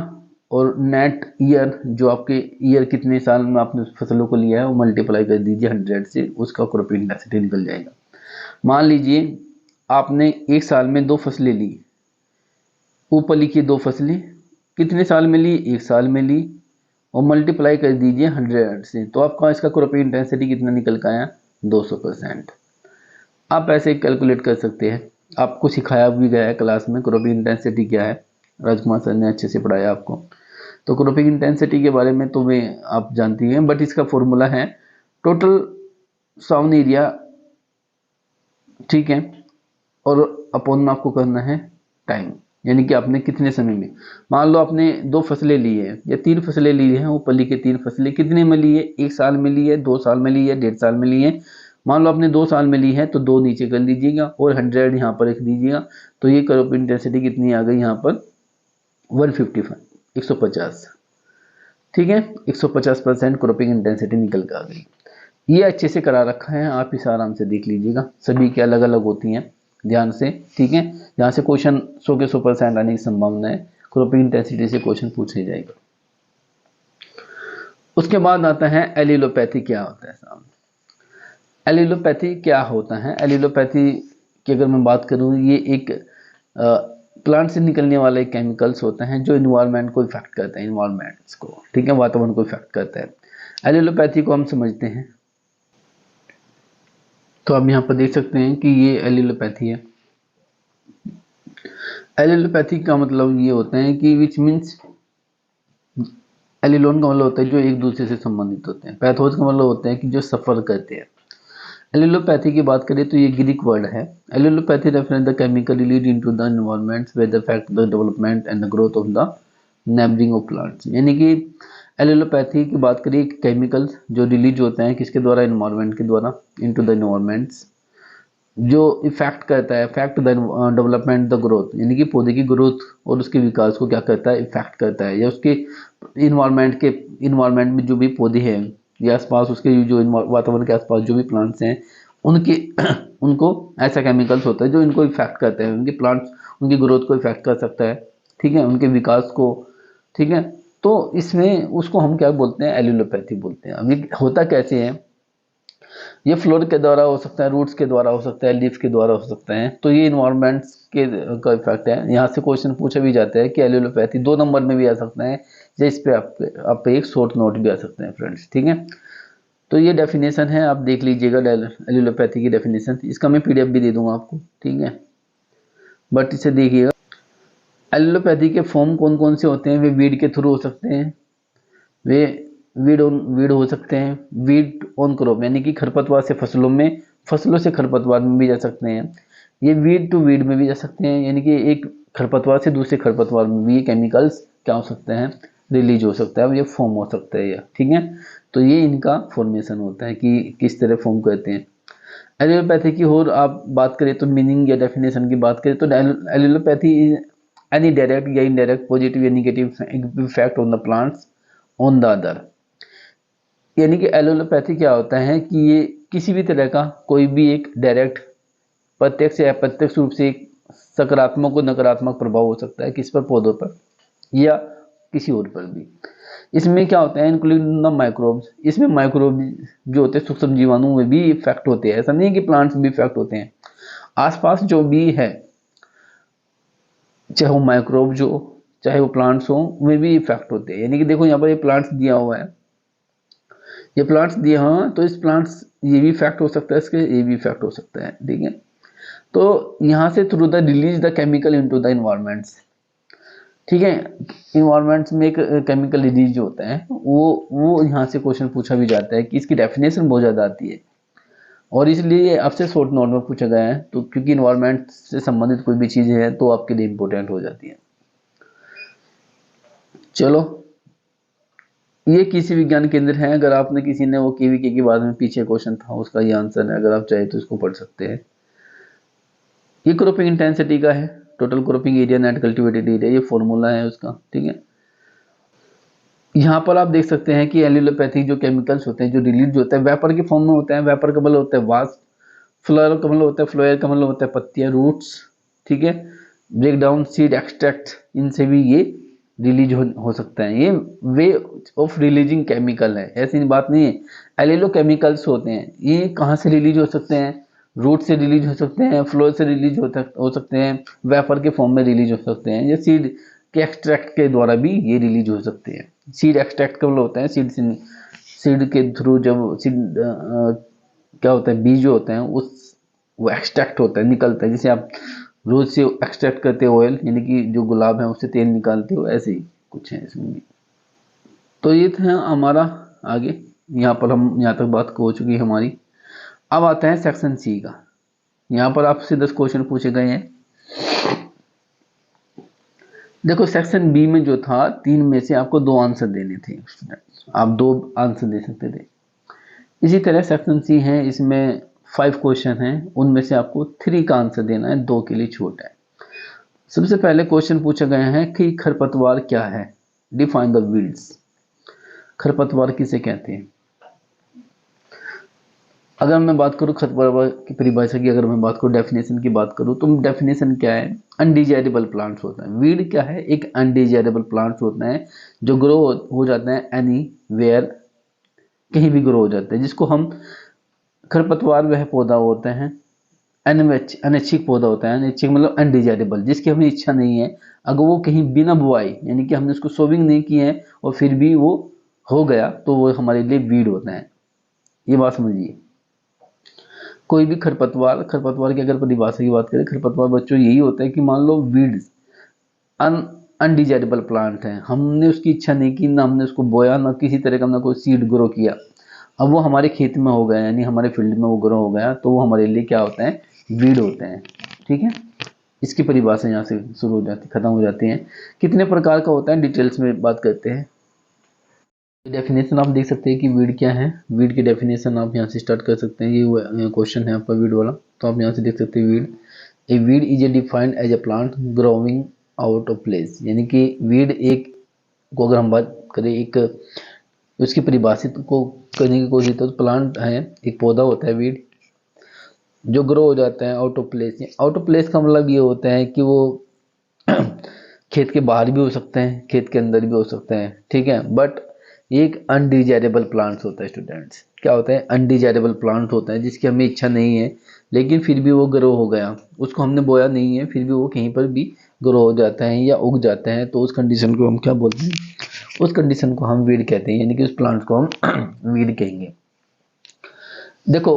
और नेट ईयर, जो आपके ईयर कितने साल में आपने फसलों को लिया है वो मल्टीप्लाई कर दीजिए 100 से, उसका क्रॉपिंग इंटेंसिटी निकल जाएगा। मान लीजिए आपने एक साल में 2 फसलें ली, ऊपर लिखिए 2 फसलें कितने साल में ली, 1 साल में ली, और मल्टीप्लाई कर दीजिए 100 से, तो आपका इसका क्रॉपिंग इंटेंसिटी कितना निकल का आया, 200%। आप ऐसे कैलकुलेट कर सकते हैं, आपको सिखाया भी गया है क्लास में क्रॉपिंग इंटेंसिटी क्या है, राजकुमार सर ने अच्छे से पढ़ाया आपको। तो क्रॉपिंग इंटेंसिटी के बारे में तो वे आप जानती हैं, बट इसका फॉर्मूला है टोटल साउन एरिया, ठीक है, और अपॉन में आपको करना है टाइम, यानी कि आपने कितने समय में, मान लो आपने 2 फसलें ली है या 3 फसलें ली हैं, ऊपर लिखे 3 फसलें कितने में ली है, 1 साल में ली है, 2 साल में ली है, 1.5 साल में ली है। मान लो आपने 2 साल में ली है तो 2 नीचे कर लीजिएगा और 100 यहाँ पर लिख दीजिएगा, तो ये क्रॉपिंग इंटेंसिटी कितनी आ गई यहाँ पर 155, 150, ठीक है, 150% क्रॉपिंग इंटेंसिटी निकल कर आ गई। ये अच्छे से करा रखा है, आप इसे आराम से देख लीजिएगा, सभी की अलग अलग होती हैं ध्यान से, ठीक है। यहाँ से क्वेश्चन 100 के 100% आने की संभावना है, क्रॉपिंग इंटेंसिटी से क्वेश्चन पूछे जाएगा। उसके बाद आता है एलिलोपैथी क्या होता है साहब। एलिलोपैथी क्या होता है, एलिलोपैथी की अगर मैं बात करूँ, ये एक प्लांट से निकलने वाले केमिकल्स होते हैं जो इन्वायरमेंट को इफेक्ट करते हैं, इन्वायरमेंट्स को, ठीक है, वातावरण को इफेक्ट करता है। एलिलोपैथी को हम समझते हैं, तो आप यहाँ पर देख सकते हैं कि ये एलिलोपैथी है। एलिलोपैथी का मतलब ये होता है कि विच मीन्स, एलिलोन का मतलब होता है जो एक दूसरे से संबंधित होते हैं, पैथोज का मतलब होता है कि जो सफर करते हैं। एलिलोपैथी की बात करें तो ये ग्रीक वर्ड है। Allelopathy reference the chemical release into the environments with affect the development and the growth of the neighbouring of plants, यानी कि एलिलोपैथी की बात करिए केमिकल्स जो रिलीज होते हैं किसके द्वारा, एनवायरनमेंट के द्वारा, इनटू द एनवायरनमेंट्स, जो इफेक्ट करता है, effect the development the growth, यानी कि पौधे की ग्रोथ और उसके विकास को क्या करता है, इफेक्ट करता है, या उसके इन्वायरमेंट में जो भी पौधे हैं या आसपास उसके जो वातावरण के आसपास जो भी प्लांट्स हैं उनके उनको ऐसा केमिकल्स होता है जो इनको इफेक्ट करते हैं, उनके प्लांट्स, उनकी ग्रोथ को इफेक्ट कर सकता है, ठीक है, उनके विकास को, ठीक है। तो इसमें उसको हम क्या बोलते हैं, एलिलोपैथी बोलते हैं। अब ये होता कैसे है, ये फ्लोर के द्वारा हो सकता है, रूट्स के द्वारा हो सकता है, लीफ के द्वारा हो सकता है, तो ये इन्वायरमेंट्स के का इफेक्ट है। यहाँ से क्वेश्चन पूछा भी जाता है कि एलिलोपैथी 2 नंबर में भी आ सकता है, या इस पे आप पे एक शॉर्ट नोट भी आ सकते हैं फ्रेंड्स, ठीक है। तो ये डेफिनेशन है, आप देख लीजिएगा एलिलोपैथी की डेफिनेशन, इसका मैं पीडीएफ भी दे दूंगा आपको, ठीक है, बट इसे देखिएगा। एलिलोपैथी के फॉर्म कौन कौन से होते हैं, वे वीड के थ्रू हो सकते हैं, वे वीड हो सकते हैं, वीड ऑन क्रॉप यानी कि खरपतवार से फसलों में, फसलों से खरपतवार में भी जा सकते हैं, ये वीड टू वीड में भी जा सकते हैं, यानी कि एक खरपतवार से दूसरे खरपतवार में भी ये केमिकल्स क्या हो सकते हैं, रिलीज हो सकता है, ये फॉर्म हो सकता है, ये ठीक है। तो ये इनका फॉर्मेशन होता है कि किस तरह फॉर्म करते हैं। एलिलोपैथी की और आप बात करें तो मीनिंग या डेफिनेशन की बात करें तो एलिलोपैथी इज एनी डायरेक्ट या इनडायरेक्ट पॉजिटिव या negative effect on the plants on the other, यानी कि एलोपैथी क्या होता है कि ये किसी भी तरह का कोई भी एक डायरेक्ट, प्रत्यक्ष या अप्रत्यक्ष रूप से एक सकारात्मक और नकारात्मक प्रभाव हो सकता है किस पर, पौधों पर या किसी और पर भी। इसमें क्या होता है, इंक्लूडिंग द माइक्रोब्स, इसमें माइक्रोब जो होते हैं सूक्ष्म जीवाणु में भी इफेक्ट होते हैं, ऐसा नहीं है कि प्लांट्स भी इफेक्ट होते हैं, आसपास जो भी है चाहे वो माइक्रोब जो, चाहे वो प्लांट्स हो, वे भी इफेक्ट होते हैं। यानी कि देखो यहाँ पर ये प्लांट्स दिया हुआ है, ये प्लांट्स दिए, हाँ, तो इस प्लांट्स ये भी इफेक्ट हो सकता है, इसके ये भी इफेक्ट हो सकता है, ठीक है। तो यहाँ से through the release the chemical into the environments, ठीक है, इन्वायरमेंट्स में एक केमिकल रिलीज जो होता है वो यहाँ से क्वेश्चन पूछा भी जाता है कि इसकी डेफिनेशन बहुत ज़्यादा आती है और इसलिए आपसे शॉर्ट नोट में पूछा गया है, तो क्योंकि इन्वायरमेंट से संबंधित कोई भी चीज़ें हैं तो आपके लिए इंपॉर्टेंट हो जाती है। चलो, ये कृषि विज्ञान केंद्र है, अगर आपने किसी ने वो केवीके के बारे में पीछे क्वेश्चन था उसका ये आंसर है, अगर आप चाहे तो इसको पढ़ सकते हैं। ये क्रॉपिंग इंटेंसिटी का है, total cropping area net cultivated area, ये फॉर्मूला है उसका, ठीक है। यहाँ पर आप देख सकते हैं कि एलिलोपैथिक जो केमिकल्स होते हैं जो रिलीज होते हैं वेपर के फॉर्म में होते हैं, वेपर का मतलब होता है वाष्प, फ्लोयर का मतलब होता है, फ्लोयर का मतलब होता है पत्तियां, रूट्स, ठीक है, ब्रेक डाउन सीड एक्सट्रैक्ट, इनसे भी ये रिलीज हो सकता है। ये वे ऑफ रिलीजिंग केमिकल है, ऐसी बात नहीं है। एलिलो केमिकल्स होते हैं, ये कहाँ से रिलीज हो सकते हैं? रूट से रिलीज हो सकते हैं, फ्लोर से रिलीज हो सकते हैं, वेपर के फॉर्म में रिलीज हो सकते हैं, या सीड के एक्सट्रैक्ट के द्वारा भी ये रिलीज हो सकते हैं। सीड एक्सट्रैक्ट का मतलब होता है सीड के थ्रू जब सीड क्या होता है, बीज जो होते हैं उस वो एक्सट्रैक्ट होता है, निकलता है। जैसे आप रोज से एक्सट्रैक्ट करते हो ऑयल, यानी कि जो गुलाब है उससे तेल निकालते हो, ऐसे ही कुछ है इसमें भी। तो ये था हमारा आगे, यहाँ पर हम यहाँ तक बात हो चुकी है हमारी। अब आता है सेक्शन सी का। यहाँ पर आपसे 10 क्वेश्चन पूछे गए हैं। देखो सेक्शन बी में जो था 3 में से आपको 2 आंसर देने थे, आप 2 आंसर दे सकते थे। इसी तरह सेक्शन सी है, इसमें 5 क्वेश्चन हैं, उनमें से आपको 3 का आंसर देना है, 2 के लिए छूट है। सबसे पहले क्वेश्चन पूछा गया है कि खरपतवार क्या है, डिफाइन द वीड्स। खरपतवार किसे कहते हैं? अगर मैं बात करूं खरपतवार की परिभाषा की, अगर मैं बात करूं डेफिनेशन की बात करूं, तो डेफिनेशन क्या है? अनडिजायरेबल प्लांट्स होता है। वीड क्या है? एक अनडिजायरेबल प्लांट्स होता है जो ग्रो हो जाता है एनी वेयर, कहीं भी ग्रो हो जाता है, जिसको हम खरपतवार वह पौधा होता है, अनैच्छिक पौधा होता है। अनैच्छिक मतलब अनडिजायरेबल, जिसकी हमें इच्छा नहीं है। अगर वो कहीं बिना बुआई, यानी कि हमने उसको सोविंग नहीं की है और फिर भी वो हो गया, तो वो हमारे लिए वीड होता है। ये बात समझिए। कोई भी खरपतवार, खरपतवार की अगर परिभाषा की बात करें, खरपतवार बच्चों यही होता है कि मान लो वीड्स अनडिजायरेबल प्लांट है, हमने उसकी इच्छा नहीं की, ना हमने उसको बोया, ना किसी तरह का ना कोई सीड ग्रो किया, अब वो हमारे खेत में हो गया, यानी हमारे फील्ड में वो ग्रो हो गया, तो वो हमारे लिए क्या होता है? वीड होते हैं। ठीक है, इसकी परिभाषा यहाँ से शुरू हो जाती, खत्म हो जाती है। कितने प्रकार का होता है डिटेल्स में बात करते हैं। डेफिनेशन आप देख सकते हैं कि वीड क्या है। वीड की डेफिनेशन आप यहाँ से स्टार्ट कर सकते हैं। ये क्वेश्चन है आपका वीड वाला, तो आप यहाँ से देख सकते हैं weed. A weed is a defined as a plant growing out of place, यानी कि वीड एक को अगर हम बात करें, एक उसकी परिभाषित को करने की कोशिश, तो प्लांट है, एक पौधा होता है वीड, जो ग्रो हो जाता है out of place. Out of place का मतलब ये होता है कि वो खेत के बाहर भी हो सकते हैं, खेत के अंदर भी हो सकते हैं। ठीक है, बट ये एक अनडिजायरेबल प्लांट्स होता है स्टूडेंट्स। क्या होता है? अनडिजायरेबल प्लांट होता है, जिसकी हमें इच्छा नहीं है, लेकिन फिर भी वो ग्रो हो गया, उसको हमने बोया नहीं है, फिर भी वो कहीं पर भी ग्रो हो जाता है या उग जाता है, तो उस कंडीशन को हम क्या बोलते हैं? उस कंडीशन को हम वीड कहते हैं, यानी कि उस प्लांट को हम वीड कहेंगे। देखो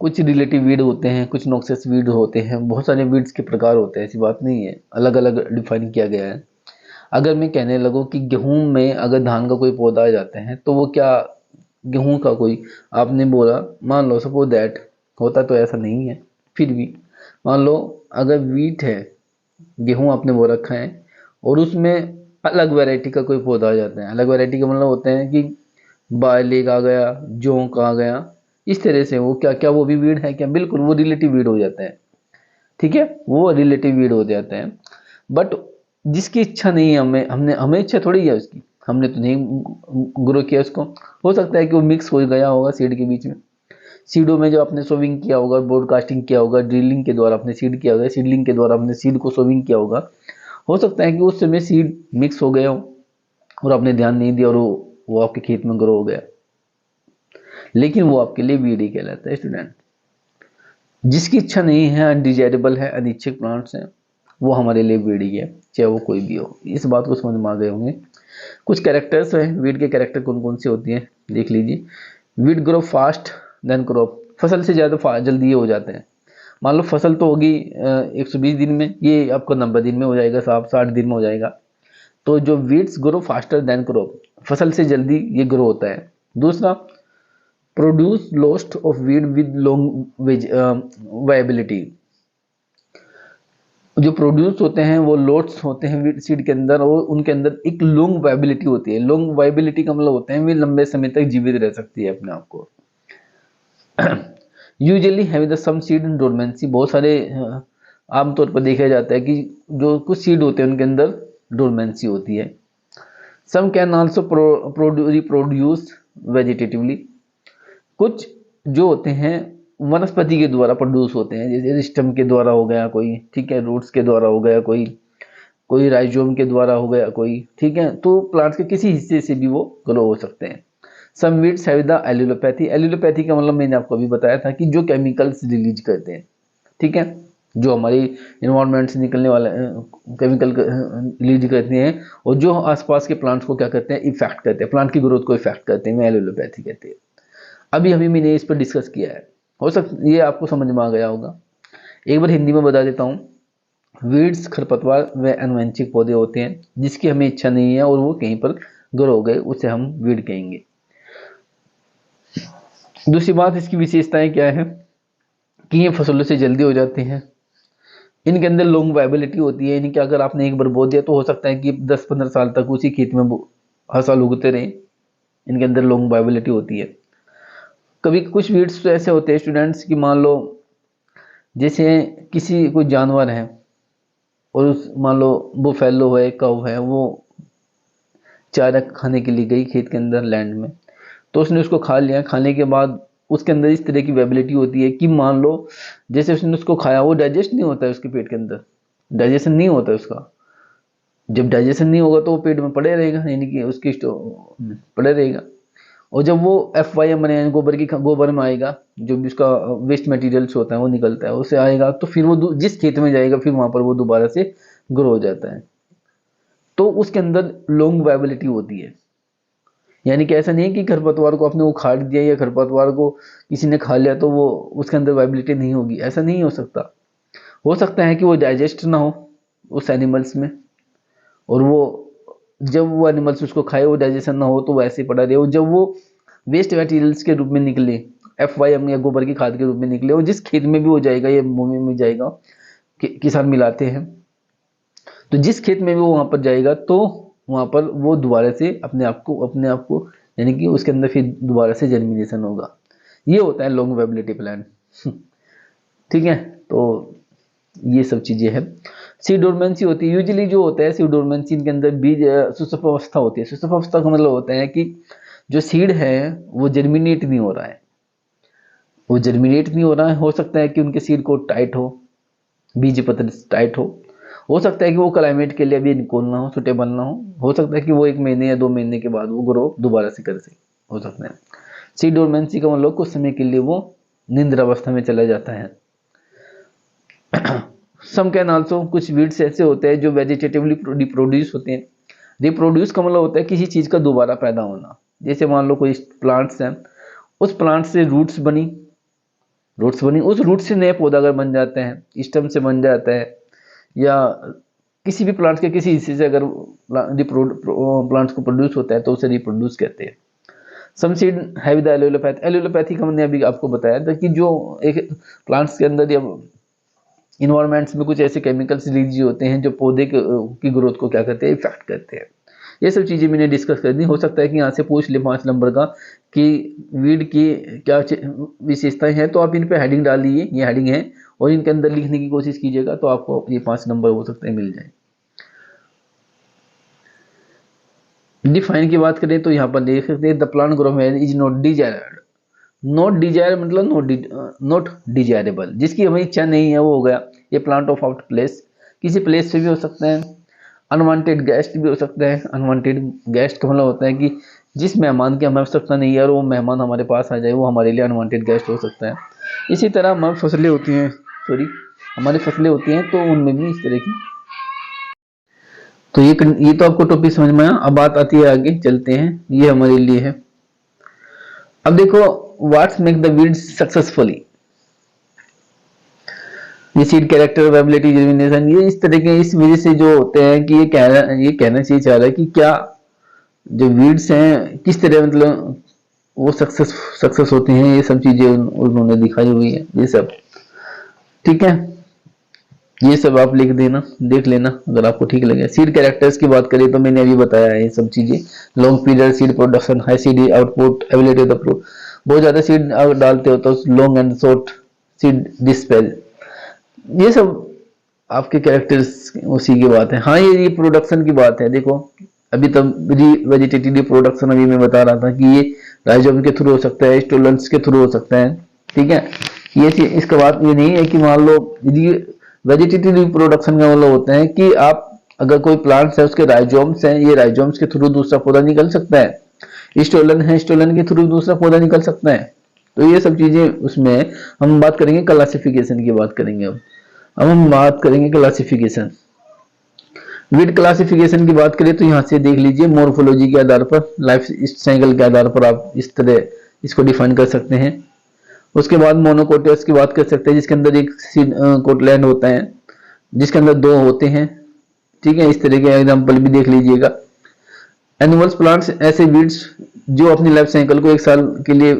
कुछ रिलेटिव वीड होते हैं, कुछ नॉक्सियस वीड होते हैं, बहुत सारे वीड्स के प्रकार होते हैं, ऐसी बात नहीं है, अलग अलग डिफाइन किया गया है। अगर मैं कहने लगूँ कि गेहूं में अगर धान का कोई पौधा आ जाते हैं, तो वो क्या गेहूं का कोई, आपने बोला, मान लो सपोज दैट, होता तो ऐसा नहीं है, फिर भी मान लो अगर वीट है, गेहूं आपने बो रखा है, और उसमें अलग वैरायटी का कोई पौधा आ जाता है। अलग वैरायटी का मतलब होता है कि बार्ली का आ गया, जौ का आ गया, इस तरह से वो क्या क्या वो भी वीड है क्या? बिल्कुल, वो रिलेटिव वीड हो जाता है। ठीक है, वो रिलेटिव वीड हो जाता है। बट जिसकी इच्छा नहीं है, हमें इच्छा थोड़ी है उसकी, हमने तो नहीं ग्रो किया उसको। हो सकता है कि वो मिक्स हो गया होगा सीड के बीच में। सीडों में जो आपने सोविंग किया होगा, ब्रॉडकास्टिंग किया होगा, ड्रिलिंग के द्वारा आपने सीड किया होगा, सीडलिंग के द्वारा आपने सीड को सोविंग किया होगा, हो सकता है कि उस समय सीड मिक्स हो गया हो और आपने ध्यान नहीं दिया और वो आपके खेत में ग्रो हो गया, लेकिन वो आपके लिए वीड ही कहलाता है स्टूडेंट। जिसकी इच्छा नहीं है, अनडिजायरेबल है, अनिच्छिक प्लांट्स हैं, वो हमारे लिए वीड ही है, चाहे वो कोई भी हो। इस बात को समझ में आ गए होंगे। कुछ कैरेक्टर्स हैं, वीड के कैरेक्टर कौन कौन से होती हैं देख लीजिए। Weed grow fast then crop, फसल से ज़्यादा जल्दी ये हो जाते हैं। मान लो फसल तो होगी 120 दिन में, ये आपको 90 दिन में हो जाएगा, 60 दिन में हो जाएगा। तो जो weeds grow faster than crop, फसल से जल्दी ये ग्रो होता है। दूसरा, produce lost of weed with long viability, जो प्रोड्यूस होते हैं वो लोट्स होते हैं वीड सीड के अंदर, और उनके अंदर एक लॉन्ग वायबिलिटी होती है। लॉन्ग वायबिलिटी का मतलब होता है वे लंबे समय तक जीवित रह सकती है अपने आप को। Usually have the some seed in dormancy, बहुत सारे आमतौर पर देखा जाता है कि जो कुछ सीड होते हैं उनके अंदर डोरमेंसी होती है। Some can also reproduce vegetatively, कुछ जो होते हैं वनस्पति के द्वारा प्रोड्यूस होते हैं, जैसे रिस्टम के द्वारा हो गया कोई, ठीक है, रूट्स के द्वारा हो गया कोई, कोई राइजोम के द्वारा हो गया कोई, ठीक है। तो प्लांट्स के किसी हिस्से से भी वो ग्रो हो सकते हैं। सम वीड्स हैव द एल्यूलोपैथी। एल्यूलोपैथी का मतलब मैंने आपको अभी बताया था कि जो केमिकल्स रिलीज करते हैं, ठीक है, जो हमारी इन्वायरमेंट से निकलने वाला केमिकल रिलीज करते हैं और जो आसपास के प्लांट्स को क्या करते हैं, इफेक्ट करते हैं, प्लांट की ग्रोथ को इफेक्ट करते हैं, एल्यूलोपैथी कहते हैं। अभी अभी मैंने इस पर डिस्कस किया है, हो सकता ये आपको समझ में आ गया होगा। एक बार हिंदी में बता देता हूँ। वीड्स खरपतवार व अनुवंशिक पौधे होते हैं जिसकी हमें इच्छा नहीं है और वो कहीं पर ग्रो हो गए, उसे हम वीड कहेंगे। दूसरी बात, इसकी विशेषताएं क्या है कि ये फसलों से जल्दी हो जाते हैं, इनके अंदर लॉन्ग वायबिलिटी होती है, यानी कि अगर आपने एक बार बो दिया तो हो सकता है कि 10-15 साल तक उसी खेत में हर साल उगते रहें, इनके अंदर लॉन्ग वायबिलिटी होती है। कभी कुछ वीड्स तो ऐसे होते हैं स्टूडेंट्स कि मान लो जैसे किसी कोई जानवर है और उस मान लो बुफेलो है, कव है, वो चारा खाने के लिए गई खेत के अंदर लैंड में, तो उसने उसको खा लिया। खाने के बाद उसके अंदर इस तरह की वेबिलिटी होती है कि मान लो जैसे उसने उसको खाया, वो डाइजेस्ट नहीं होता है, उसके पेट के अंदर डाइजेशन नहीं होता है उसका। जब डाइजेशन नहीं होगा तो वो पेट में पड़े रहेगा, यानी कि उसकी पड़े रहेगा। और जब वो FYM बने, गोबर में आएगा, जो भी उसका वेस्ट मटेरियल्स होता है वो निकलता है, उससे आएगा, तो फिर वो जिस खेत में जाएगा फिर वहां पर वो दोबारा से ग्रो हो जाता है। तो उसके अंदर लॉन्ग वायबिलिटी होती है, यानी कि ऐसा नहीं है कि खरपतवार को आपने उखाड़ दिया या खरपतवार को किसी ने खा लिया तो वो उसके अंदर वायबिलिटी नहीं होगी, ऐसा नहीं हो सकता। हो सकता है कि वो डाइजेस्ट ना हो उस एनिमल्स में, और वो जब वो एनिमल्स उसको खाए वो डाइजेशन ना हो तो वैसे ही पड़ा रहे। और जब वो वेस्ट मटेरियल्स के रूप में निकले, FYM या गोबर की खाद के रूप में निकले, और जिस खेत में भी हो जाएगा या भूमि में जाएगा, किसान मिलाते हैं, तो जिस खेत में भी वो वहां पर जाएगा तो वहां पर वो दोबारा से अपने आप को यानी कि उसके अंदर फिर दोबारा से जर्मिनेशन होगा। ये होता है लॉन्ग वायबिलिटी प्लान। ठीक है, तो ये सब चीजें हैं। सीड डोरमेंसी होती है, यूजुअली जो होता है सीड डोरमेंसी, इनके अंदर बीज सुसुप्तावस्था होती है। सुसुप्तावस्था का मतलब होता है कि जो सीड है वो जर्मिनेट नहीं हो रहा है, वो जर्मिनेट नहीं हो रहा है। हो सकता है कि उनके सीड को टाइट हो, बीज पत्र टाइट हो सकता है कि वो क्लाइमेट के लिए अभी अनुकूल ना हो, सुटेबल ना हो सकता है कि वो 1 महीने या 2 महीने के बाद वो ग्रो दोबारा से कर सके, हो सकता है। सीड डोरमेंसी का मतलब कुछ समय के लिए वो निंद्र अवस्था में चला जाता है। सम कैन आल्सो, कुछ वीड्स ऐसे होते हैं जो वेजिटेटिवली रिप्रोड्यूस होते हैं। रिप्रोड्यूस का मतलब होता है किसी चीज का दोबारा पैदा होना। जैसे मान लो कोई प्लांट्स हैं, उस प्लांट से रूट्स बनी, उस रूट से नए पौधा अगर बन जाते हैं, स्टेम से बन जाता है, या किसी भी प्लांट के किसी हिस्से से अगर प्लांट्स को प्रोड्यूस होता है तो उसे रिप्रोड्यूस कहते हैं। सम सीड हैव द एल्यूलोपैथी। एल्यूलोपैथी का मैंने अभी आपको बताया था कि जो एक प्लांट्स के अंदर या इन्वायरमेंट्स में कुछ ऐसे केमिकल्स रिलीज होते हैं जो पौधे की ग्रोथ को क्या करते हैं, इफेक्ट करते हैं। ये सब चीजें मैंने डिस्कस कर दी। हो सकता है कि यहाँ से पूछ ले 5 नंबर का कि वीड की क्या विशेषताएं हैं, तो आप इन पे हेडिंग डाल दीजिए, ये हेडिंग है, और इनके अंदर लिखने की कोशिश कीजिएगा तो आपको ये 5 नंबर हो सकते हैं मिल जाए। डिफाइन की बात करें तो यहाँ पर देख सकते हैं the plant growth is not desired. Not Dzire मतलब नॉट डिजायरेबल, जिसकी हमें इच्छा नहीं है वो हो गया। ये प्लांट ऑफ आउट प्लेस, किसी प्लेस से भी हो सकता है। अनवांटेड गेस्ट भी हो सकता है। अनवांटेड गेस्ट का मतलब होता है कि जिस मेहमान की हमें आवश्यकता नहीं है और वो मेहमान हमारे पास आ जाए, वो हमारे लिए अनवांटेड गेस्ट हो सकता है। इसी तरह हमारी फसलें होती हैं, तो उनमें भी इस तरह की। तो ये तो आपको टॉपिक समझ में आया। अब बात आती है आगे, चलते हैं, ये हमारे लिए है। अब देखो what's make the weeds successfully, ये सीड कैरेक्टर, एबिलिटी, जर्मिनेशन, ये इस तरह के इस वजह से जो होते हैं कि ये कहना चाहिए चाह रहा है कि क्या जो वीड्स हैं किस तरह मतलब वो सक्सेस होते हैं, ये सब चीजें उन्होंने दिखाई हुई है ये सब। ठीक है, ये सब आप लिख देना, देख लेना अगर आपको ठीक लगे। सीड कैरेक्टर्स की बात करें तो मैंने अभी बताया है ये सब चीजें। Long period seed production, high seed output, ability of the fruit, बहुत ज्यादा सीड डालते हो तो long and short seed dispel, ये सब आपके कैरेक्टर्स उसी की बात है। हाँ, ये प्रोडक्शन की बात है। देखो अभी तब वेजिटेटिव प्रोडक्शन अभी मैं बता रहा था कि ये राइजोम के थ्रू हो सकता है, स्टोलेंस के थ्रू हो सकता है। ठीक है, इसका बात ये नहीं है कि मान लो यदि वेजिटेटिव रिप्रोडक्शन का मतलब होता है कि आप अगर कोई प्लांट्स है उसके राइजोम्स हैं, ये राइजोम्स के थ्रू दूसरा पौधा निकल सकता है। स्टोलन है, स्टोलन के थ्रू दूसरा पौधा निकल सकता है। तो ये सब चीजें उसमें हम बात करेंगे क्लासिफिकेशन की बात करेंगे। अब हम बात करेंगे क्लासिफिकेशन। वीड क्लासिफिकेशन की बात करें तो यहाँ से देख लीजिए, मोर्फोलॉजी के आधार पर, लाइफ साइकिल के आधार पर आप इस तरह इसको डिफाइन कर सकते हैं। उसके बाद मोनोकोटियस की बात कर सकते हैं, जिसके अंदर एक कोटलैंड होता है, जिसके अंदर दो होते हैं। ठीक है, इस तरह के एग्जाम्पल भी देख लीजिएगा। एनुअल्स प्लांट्स ऐसे वीड्स जो अपनी लाइफ साइकिल को 1 साल के लिए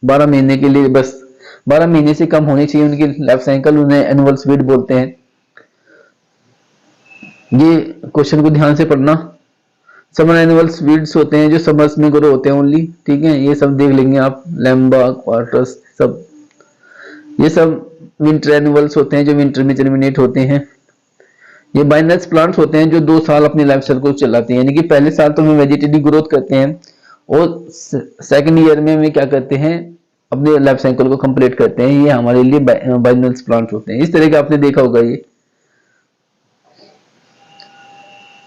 12 महीने के लिए, बस 12 महीने से कम होनी चाहिए उनकी लाइफ साइकिल, उन्हें एनुअल्स वीड बोलते हैं। ये क्वेश्चन को ध्यान से पढ़ना। समर एनुअल्स वीड्स होते हैं जो समर्स में ग्रो होते हैं ओनली। ठीक है, ये सब देख लेंगे आप, लैम्बा, क्वार्टस, सब ये सब विंटर एनुअल्स होते हैं जो विंटर में जर्मिनेट होते हैं। ये बाइनस प्लांट्स होते हैं जो 2 साल अपनी लाइफ साइकिल को चलाते हैं, यानी कि पहले साल तो वे वेजिटेटिव ग्रोथ करते हैं और सेकंड ईयर में वे क्या करते हैं, अपने लाइफ साइकिल को कंप्लीट करते हैं। ये हमारे लिए बाइनस प्लांट्स होते हैं। इस तरह के आपने देखा होगा ये।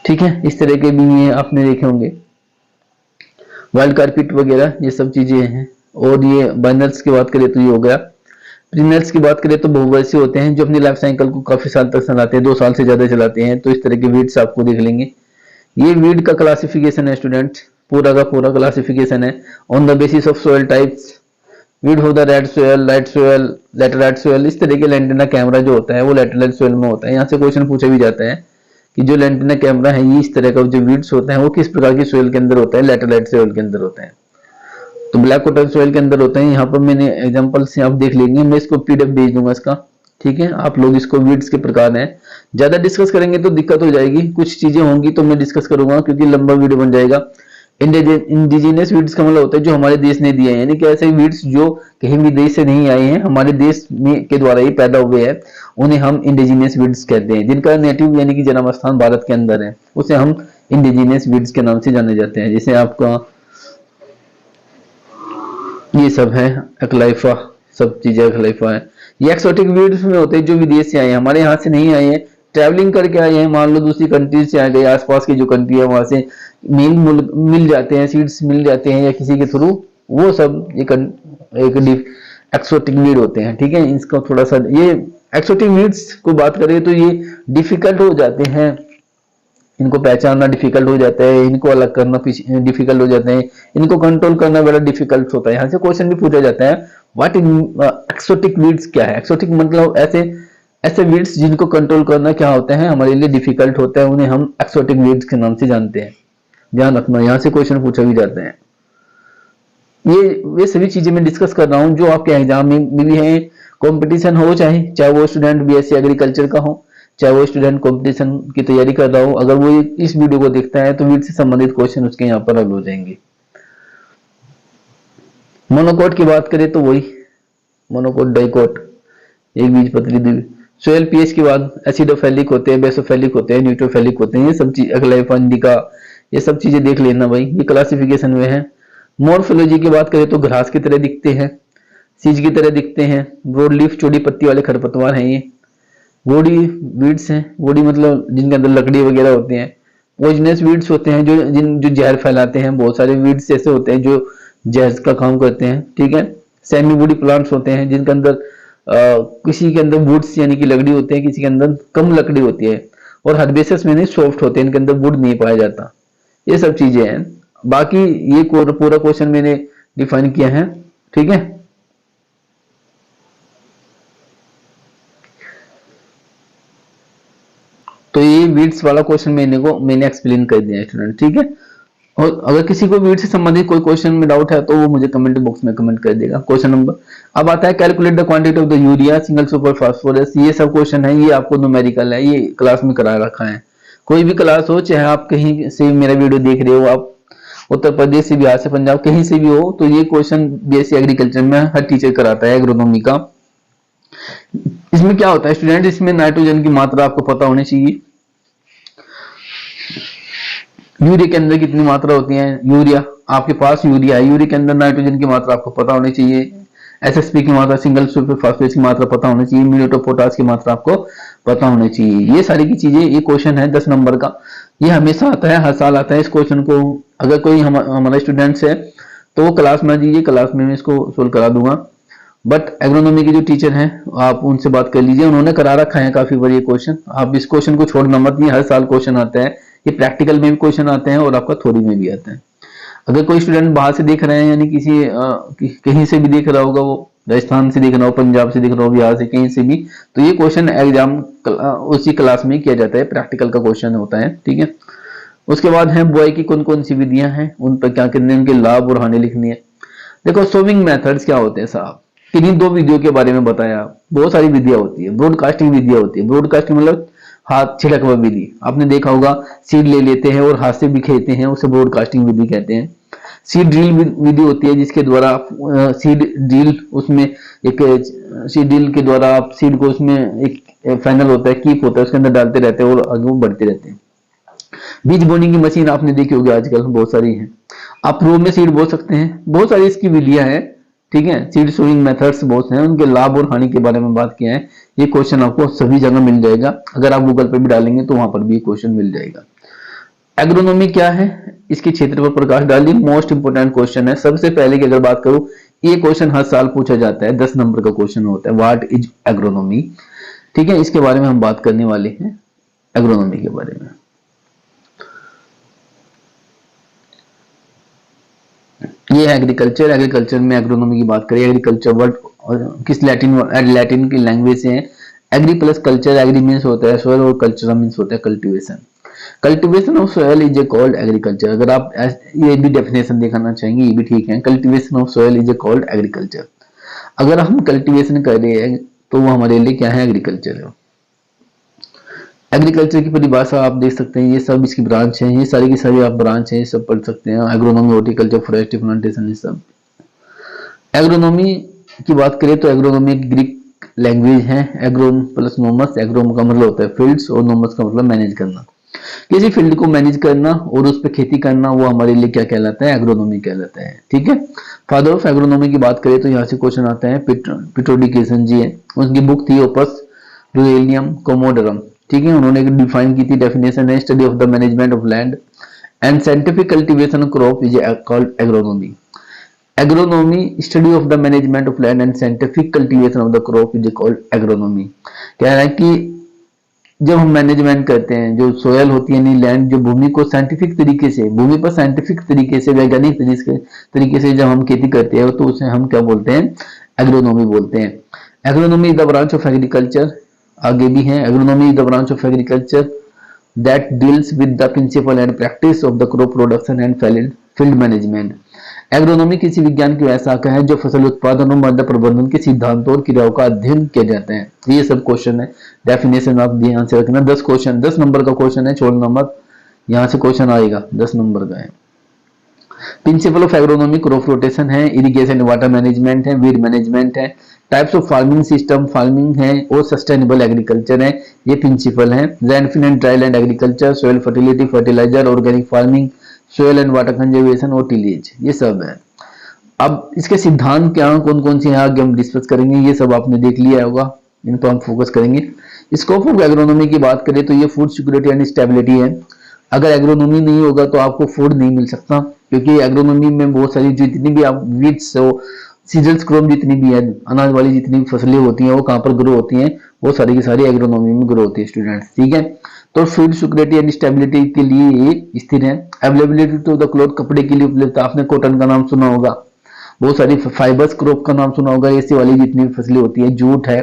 ठीक है, इस तरह के भी ये आपने देखे होंगे, वाइल्ड कार्पेट वगैरह, ये सब चीजें हैं। और ये बाइनर्स की बात करें तो ये हो गया। प्रीनर्स की बात करें तो बहुवर्षीय होते हैं जो अपनी लाइफ साइकिल को काफी साल तक चलाते हैं, 2 साल से ज्यादा चलाते हैं। तो इस तरह के वीड्स आपको देख लेंगे। ये वीड का क्लासिफिकेशन है स्टूडेंट, पूरा का पूरा क्लासिफिकेशन है on the basis of soil types. Weed of the red soil, light soil, laterite soil. इस तरह के लेंटिना कैमरा जो होता है वो लैटेराइट सोयल में होता है। यहाँ से क्वेश्चन पूछा भी जाता है कि जो लेंटिना कैमरा है, ये इस तरह का जो वीड्स होता है वो किस प्रकार की सोयल के अंदर होता है, लैटेराइट सोयल के अंदर होता है। तो ब्लैक कॉटन सोयल के अंदर होते हैं। यहाँ पर मैंने एग्जांपल से आप देख लेंगे, मैं इसको पीडीएफ भेज दूंगा इसका। ठीक है, आप लोग इसको वीड्स के प्रकार हैं, ज्यादा डिस्कस करेंगे तो दिक्कत हो जाएगी, कुछ चीजें होंगी तो मैं डिस्कस करूंगा क्योंकि लंबा वीडियो बन जाएगा। इंडिजिनियस वीड्स का मतलब होता है जो हमारे देश ने दिए हैं, यानी कि ऐसे वीड्स जो कहीं भी देश से नहीं आए हैं, हमारे देश में के द्वारा ही पैदा हुए हैं, उन्हें हम इंडिजिनियस वीड्स कहते हैं। जिनका नेटिव यानी कि जन्म स्थान भारत के अंदर है, उसे हम इंडिजिनियस वीड्स के नाम से जाने जाते हैं। जैसे आपका ये सब है एक्लाइफा, सब चीजें एक्लाइफा है। ये एक्सोटिक वीड्स में होते हैं जो विदेश से आए हैं, हमारे यहाँ से नहीं आए हैं, ट्रैवलिंग करके आए हैं। मान लो दूसरी कंट्री से आ गए, आसपास की जो कंट्री है वहां से मिल जाते हैं, सीड्स मिल जाते हैं या किसी के थ्रू, वो सब एक एक्सोटिक वीड होते हैं। ठीक है, इसका थोड़ा सा ये एक्सोटिक वीड्स को बात करें तो ये डिफिकल्ट हो जाते हैं, इनको पहचानना डिफिकल्ट हो जाता है, इनको अलग करना डिफिकल्ट हो जाते हैं, इनको कंट्रोल करना बड़ा डिफिकल्ट होता है। यहाँ से क्वेश्चन भी पूछा जाता है, व्हाट इन एक्सोटिक वीड्स क्या है। एक्सोटिक मतलब ऐसे वीड्स जिनको कंट्रोल करना क्या होता है, हमारे लिए डिफिकल्ट होता है, उन्हें हम एक्सोटिक वीड्स के नाम से जानते हैं। ध्यान रखना, यहाँ से क्वेश्चन पूछा भी जाते हैं। ये सभी चीजें मैं डिस्कस कर रहा हूँ जो आपके एग्जाम में भी है। कॉम्पिटिशन हो चाहे वो स्टूडेंट बीएससी एग्रीकल्चर का हो, चाहे वो स्टूडेंट कंपटीशन की तैयारी कर रहा हो, अगर वो इस वीडियो को देखता है तो वीड से संबंधित क्वेश्चन उसके यहाँ पर हल हो जाएंगे। मोनोकोट की बात करें तो वही मोनोकोट, डाइकोट, एक बीज पतली द्विबीज। सोयल पीएच के बाद एसिडोफेलिक होते हैं, बेसोफेलिक होते हैं, न्यूट्रोफेलिक होते हैं। ये सब चीज अग्लाइफा, इंडिका, ये सब चीजें देख लेना भाई, ये क्लासिफिकेशन में है। मॉर्फोलॉजी की बात करें तो घास की तरह दिखते हैं, सीज की तरह दिखते हैं, ब्रॉड लीफ चौड़ी पत्ती वाले खरपतवार हैं ये। वोडी वीड्स हैं, वोडी मतलब जिनके अंदर लकड़ी वगैरह होते हैं। पॉइजनस वीड्स होते हैं जो जहर फैलाते हैं। बहुत सारे वीड्स ऐसे होते हैं जो जहर का काम करते हैं। ठीक है, सेमी वुडी प्लांट्स होते हैं जिनके अंदर किसी के अंदर वुड्स यानी कि लकड़ी होते हैं, किसी के अंदर कम लकड़ी होती है, और हर्बेसस में नहीं सॉफ्ट होते हैं, इनके अंदर वुड नहीं पाया जाता। ये सब चीजें हैं। बाकी ये पूरा क्वेश्चन मैंने डिफाइन किया है। ठीक है, तो ये वीड्स वाला क्वेश्चन मैंने एक्सप्लेन कर दिया स्टूडेंट। ठीक है, और अगर किसी को वीड से संबंधित कोई क्वेश्चन में डाउट है तो वो मुझे कमेंट बॉक्स में कमेंट कर देगा। क्वेश्चन नंबर अब आता है, calculate the quantity of the urea single super phosphorus. ये सब क्वेश्चन है, ये आपको न्यूमेरिकल है, ये क्लास में करा रखा है। कोई भी क्लास हो, चाहे आप कहीं से मेरा वीडियो देख रहे हो, आप उत्तर प्रदेश से, बिहार से, पंजाब, कहीं से भी हो, तो ये क्वेश्चन बीएससी एग्रीकल्चर में हर टीचर कराता है एग्रोनॉमी का। इसमें क्या होता है स्टूडेंट, इसमें नाइट्रोजन की मात्रा आपको पता होनी चाहिए। यूरिया के अंदर कितनी मात्रा होती है, यूरिया आपके पास यूरिया है, यूरिया के अंदर नाइट्रोजन की मात्रा आपको पता होनी चाहिए। एसएसपी की मात्रा, सिंगल सुपर फास्फेट की मात्रा पता होनी चाहिए, म्यूरेट ऑफ पोटाश की मात्रा आपको पता होनी चाहिए। ये सारी की चीजें, ये क्वेश्चन है 10 नंबर का, ये हमेशा आता है, हर साल आता है। इस क्वेश्चन को अगर कोई हमारा स्टूडेंट्स है तो वो क्लास में आ जाइए, क्लास में मैं इसको सोल्व करा दूंगा। बट एग्रोनॉमी के जो टीचर हैं आप उनसे बात कर लीजिए, उन्होंने करा रखा है काफी बार ये क्वेश्चन। आप इस क्वेश्चन को छोड़ना मत, ये हर साल क्वेश्चन आता है, ये प्रैक्टिकल में भी क्वेश्चन आते हैं और आपका थ्योरी में भी आता है। अगर कोई स्टूडेंट बाहर से देख रहे हैं, यानी कहीं से भी देख रहा होगा, वो राजस्थान से देख रहा हो, पंजाब से देख रहा हो, बिहार से, कहीं से भी, तो ये क्वेश्चन एग्जाम उसी क्लास में किया जाता है, प्रैक्टिकल का क्वेश्चन होता है, ठीक है। उसके बाद है बुआई की कौन कौन सी विधियां हैं, उन पर क्या करने, उनके लाभ और हानि लिखनी है। देखो सोविंग मेथड्स क्या होते हैं साहब, किन्हीं 2 विधियों के बारे में बताया। बहुत सारी विधियां होती है, ब्रॉडकास्टिंग विधियां होती है। ब्रॉडकास्टिंग मतलब हाथ छिड़क विधि, आपने देखा होगा, सीड ले लेते हैं और हाथ से बिखेरते हैं, उसे ब्रॉडकास्टिंग विधि कहते हैं। सीड ड्रिल विधि होती है, जिसके द्वारा आप सीड ड्रिल, उसमें एक सीड ड्रिल के द्वारा आप सीड को, उसमें एक फाइनल होता है, कीप होता है, उसके अंदर डालते रहते हैं और आगे वो बढ़ते रहते हैं। बीज बोने की मशीन आपने देखी होगी, आजकल बहुत सारी है, आप रो में सीड बो सकते हैं। बहुत सारी इसकी विधियां हैं, ठीक है। सीड सोइंग मेथड्स बहुत हैं, उनके लाभ और हानि के बारे में बात किया है। ये क्वेश्चन आपको सभी जगह मिल जाएगा, अगर आप गूगल पे भी डालेंगे तो वहां पर भी क्वेश्चन मिल जाएगा। एग्रोनॉमी क्या है, इसके क्षेत्र पर प्रकाश डालिए, मोस्ट इंपोर्टेंट क्वेश्चन है। सबसे पहले की अगर बात करूं, ये क्वेश्चन हर साल पूछा जाता है, 10 नंबर का क्वेश्चन होता है, व्हाट इज एग्रोनॉमी, ठीक है। इसके बारे में हम बात करने वाले हैं, एग्रोनॉमी के बारे में। ये है एग्रीकल्चर। एग्रीकल्चर में एग्रोनॉमी की बात करें, एग्रीकल्चर वर्ड किस लैटिन की लैंग्वेज से है। Agri plus culture, agri means होता है सोयल और कल्चर मीन्स होता है cultivation. Cultivation of soil is a called agriculture. अगर आप ये भी डेफिनेशन दिखाना चाहेंगे, ये भी ठीक है। Cultivation of soil is a called agriculture. अगर हम कल्टीवेशन कर रहे हैं तो वो हमारे लिए क्या है, एग्रीकल्चर है। एग्रीकल्चर की परिभाषा आप देख सकते हैं, ये सब इसकी ब्रांच है, ये सारी की सारी आप ब्रांच है, ये सब पढ़ सकते हैं। एग्रोनॉमी, हॉर्टिकल्चर, फॉरेस्ट्री, प्लांटेशन, ये सब। एग्रोनॉमी की बात करें तो एग्रोनॉमी एक ग्रीक लैंग्वेज है। एग्रोम प्लस नोमस, एग्रोम का मतलब होता है फील्ड्स और नोमस का मतलब मैनेज करना। किसी फील्ड को मैनेज करना और उस पर खेती करना, वो हमारे लिए क्या कहलाता है, एग्रोनॉमी कहलाता है, ठीक है। फादर ऑफ एग्रोनॉमी की बात करें तो यहाँ से क्वेश्चन आता है, पिटोडिकेसन जी है, उनकी बुक थी ओपस रूएलियम कोमोडरम, ठीक है। उन्होंने डिफाइन की थी, डेफिनेशन है, study of the management of land and scientific cultivation crop is called agronomy. Agronomy, study of the management of land and scientific cultivation of the crop is called agronomy. कह रहा है कि जब हम management करते हैं, जो सोयल होती है, यानी लैंड, जो भूमि को साइंटिफिक तरीके से, भूमि पर साइंटिफिक तरीके से, वैज्ञानिक तरीके से जब हम खेती करते हैं तो उसे हम क्या बोलते हैं, एग्रोनॉमी बोलते हैं। Agronomy is the branch of agriculture, आगे भी है, agronomy is the branch of agriculture that deals with the principle and practice of the crop production and field management। Agronomy किसी विज्ञान की वह शाखा है जो फसल उत्पादन और मृदा प्रबंधन के सिद्धांतों और क्रियाओं का अध्ययन किया जाता है। ये सब क्वेश्चन है, डेफिनेशन आप ध्यान से रखना। 10 क्वेश्चन, 10 नंबर का क्वेश्चन है, छोड़ना मत, यहाँ से क्वेश्चन आएगा, 10 नंबर का है। Principle of agronomy crop rotation है, इरिगेशन वाटर मैनेजमेंट है, वीड मैनेजमेंट है, types of farming system, farming है और सस्टेनेबल एग्रीकल्चर है, ये प्रिंसिपल है। Rainfed and dry land agriculture, soil fertility, fertilizer, organic farming, soil and water conservation और tillage, ये सब है। अब इसके सिद्धांत क्या, कौन कौन से हैं, आगे हम डिस्कस करेंगे, ये सब आपने देख लिया होगा, इन पर हम फोकस करेंगे। स्कोप ऑफ एग्रोनॉमी की बात करें तो ये फूड सिक्योरिटी एंड स्टेबिलिटी है। अगर एग्रोनॉमी नहीं होगा तो आपको फूड नहीं मिल सकता, क्योंकि एग्रोनॉमी में बहुत सारी जितनी भी आप वीट्स हो, सीजल्स क्रॉप जितनी भी है, अनाज वाली जितनी फसलें होती हैं, वो कहाँ पर ग्रो होती हैं, वो सारी की सारी एग्रोनॉमी में ग्रो होती है स्टूडेंट्स, ठीक है। तो फूड सिक्योरिटी एंड स्टेबिलिटी के लिए ये स्थिर है। अवेलेबिलिटी टू द क्लॉथ, कपड़े के लिए उपलब्धता, आपने कॉटन का नाम सुना होगा, बहुत सारी फाइबर्स क्रॉप का नाम सुना होगा, ऐसी वाली जितनी भी फसलें होती है, जूट है,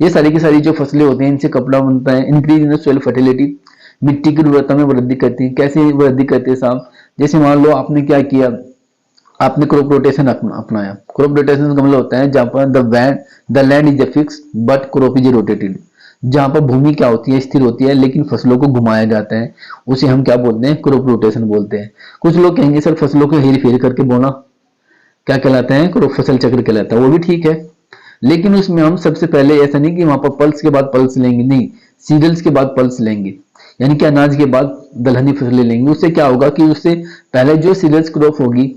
ये सारी की सारी जो फसलें होती हैं, इनसे कपड़ा बनता है। इंक्रीज इन सोइल फर्टिलिटी, मिट्टी की उर्वरता में वृद्धि करती है। कैसे वृद्धि करती है साहब, जैसे मान लो आपने क्या किया, आपने क्रॉप रोटेशन अपनाया। क्रॉप रोटेशन का मतलब होता है जहां पर the land is fix but crop is rotated, जहां पर भूमि क्या होती है, स्थिर होती है, लेकिन फसलों को घुमाया जाता है, उसे हम क्या बोलते हैं, क्रॉप रोटेशन बोलते हैं। कुछ लोग कहेंगे सर फसलों को हेर फेर करके बोना क्या कहलाता है, क्रॉप फसल चक्र कहलाता है, वो भी ठीक है, लेकिन उसमें हम सबसे पहले ऐसा नहीं कि वहां पर पल्स के बाद पल्स लेंगे, नहीं, सीरियल्स के बाद पल्स लेंगे, यानी कि अनाज के बाद दलहनी फसलें लेंगे। उससे क्या होगा कि उससे पहले जो सीरियल्स क्रॉप होगी,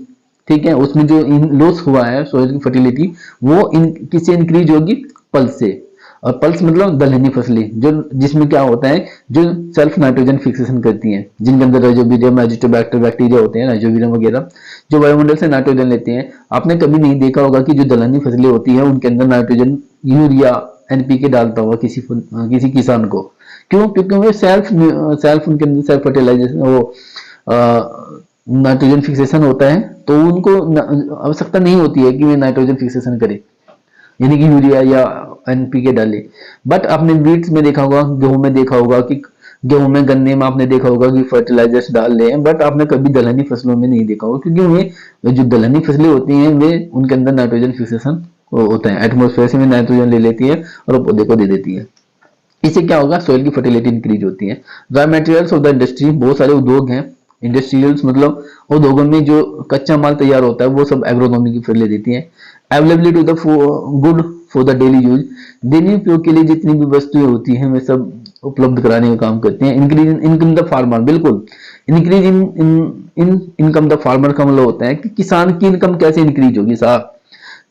ठीक है, उसमें जो लॉस हुआ है सोइल की फर्टिलिटी वो किससे इंक्रीज होगी, पल्स से। और पल्स मतलब दलहनी फसलें, जो जिसमें क्या होता है, जो सेल्फ नाइट्रोजन फिक्सेशन करती हैं, जिनके अंदर राइजोबियम, एजिटोबैक्टर बैक्टीरिया होते हैं, राइजोबियम वगैरह, जो वायुमंडल से नाइट्रोजन लेते हैं। आपने कभी नहीं देखा होगा कि जो दलहनी फसलें होती है उनके अंदर नाइट्रोजन, यूरिया, एनपीके डालता हुआ किसी किसान को। क्यों? क्योंकि वो सेल्फ सेल्फ उनके अंदर सेल्फ फर्टिलाइजेशन, वो नाइट्रोजन फिक्सेशन होता है, तो उनको आवश्यकता नहीं होती है कि वे नाइट्रोजन फिक्सेशन करें, यानी कि यूरिया या एनपीके डाले। बट आपने वीट्स में देखा होगा, गेहूं में देखा होगा कि गेहूं में, गन्ने में आपने देखा होगा कि फर्टिलाइजर्स डाल रहे हैं, बट आपने कभी दलहनी फसलों में नहीं देखा होगा, क्योंकि वे जो दलहनी फसलें होती हैं वे उनके अंदर नाइट्रोजन फिक्सेशन होता है, एटमोस्फेयर से नाइट्रोजन ले लेती है और पौधे को दे देती है। इससे क्या होगा, सोइल की फर्टिलिटी इंक्रीज होती है। Raw materials of the industry, बहुत सारे उद्योग हैं, इंडस्ट्रियल्स मतलब उद्योगों में जो कच्चा माल तैयार होता है वो सब एग्रोनॉमी की फसलें देती हैं। Availability of the good for the daily use, दैनिक उपयोग के लिए जितनी भी वस्तुएं होती हैं वे सब उपलब्ध कराने का काम करते हैं। Increase in income the farmer, बिल्कुल increase in in income the farmer का मतलब होता है कि किसान की इनकम कैसे इंक्रीज होगी साहब,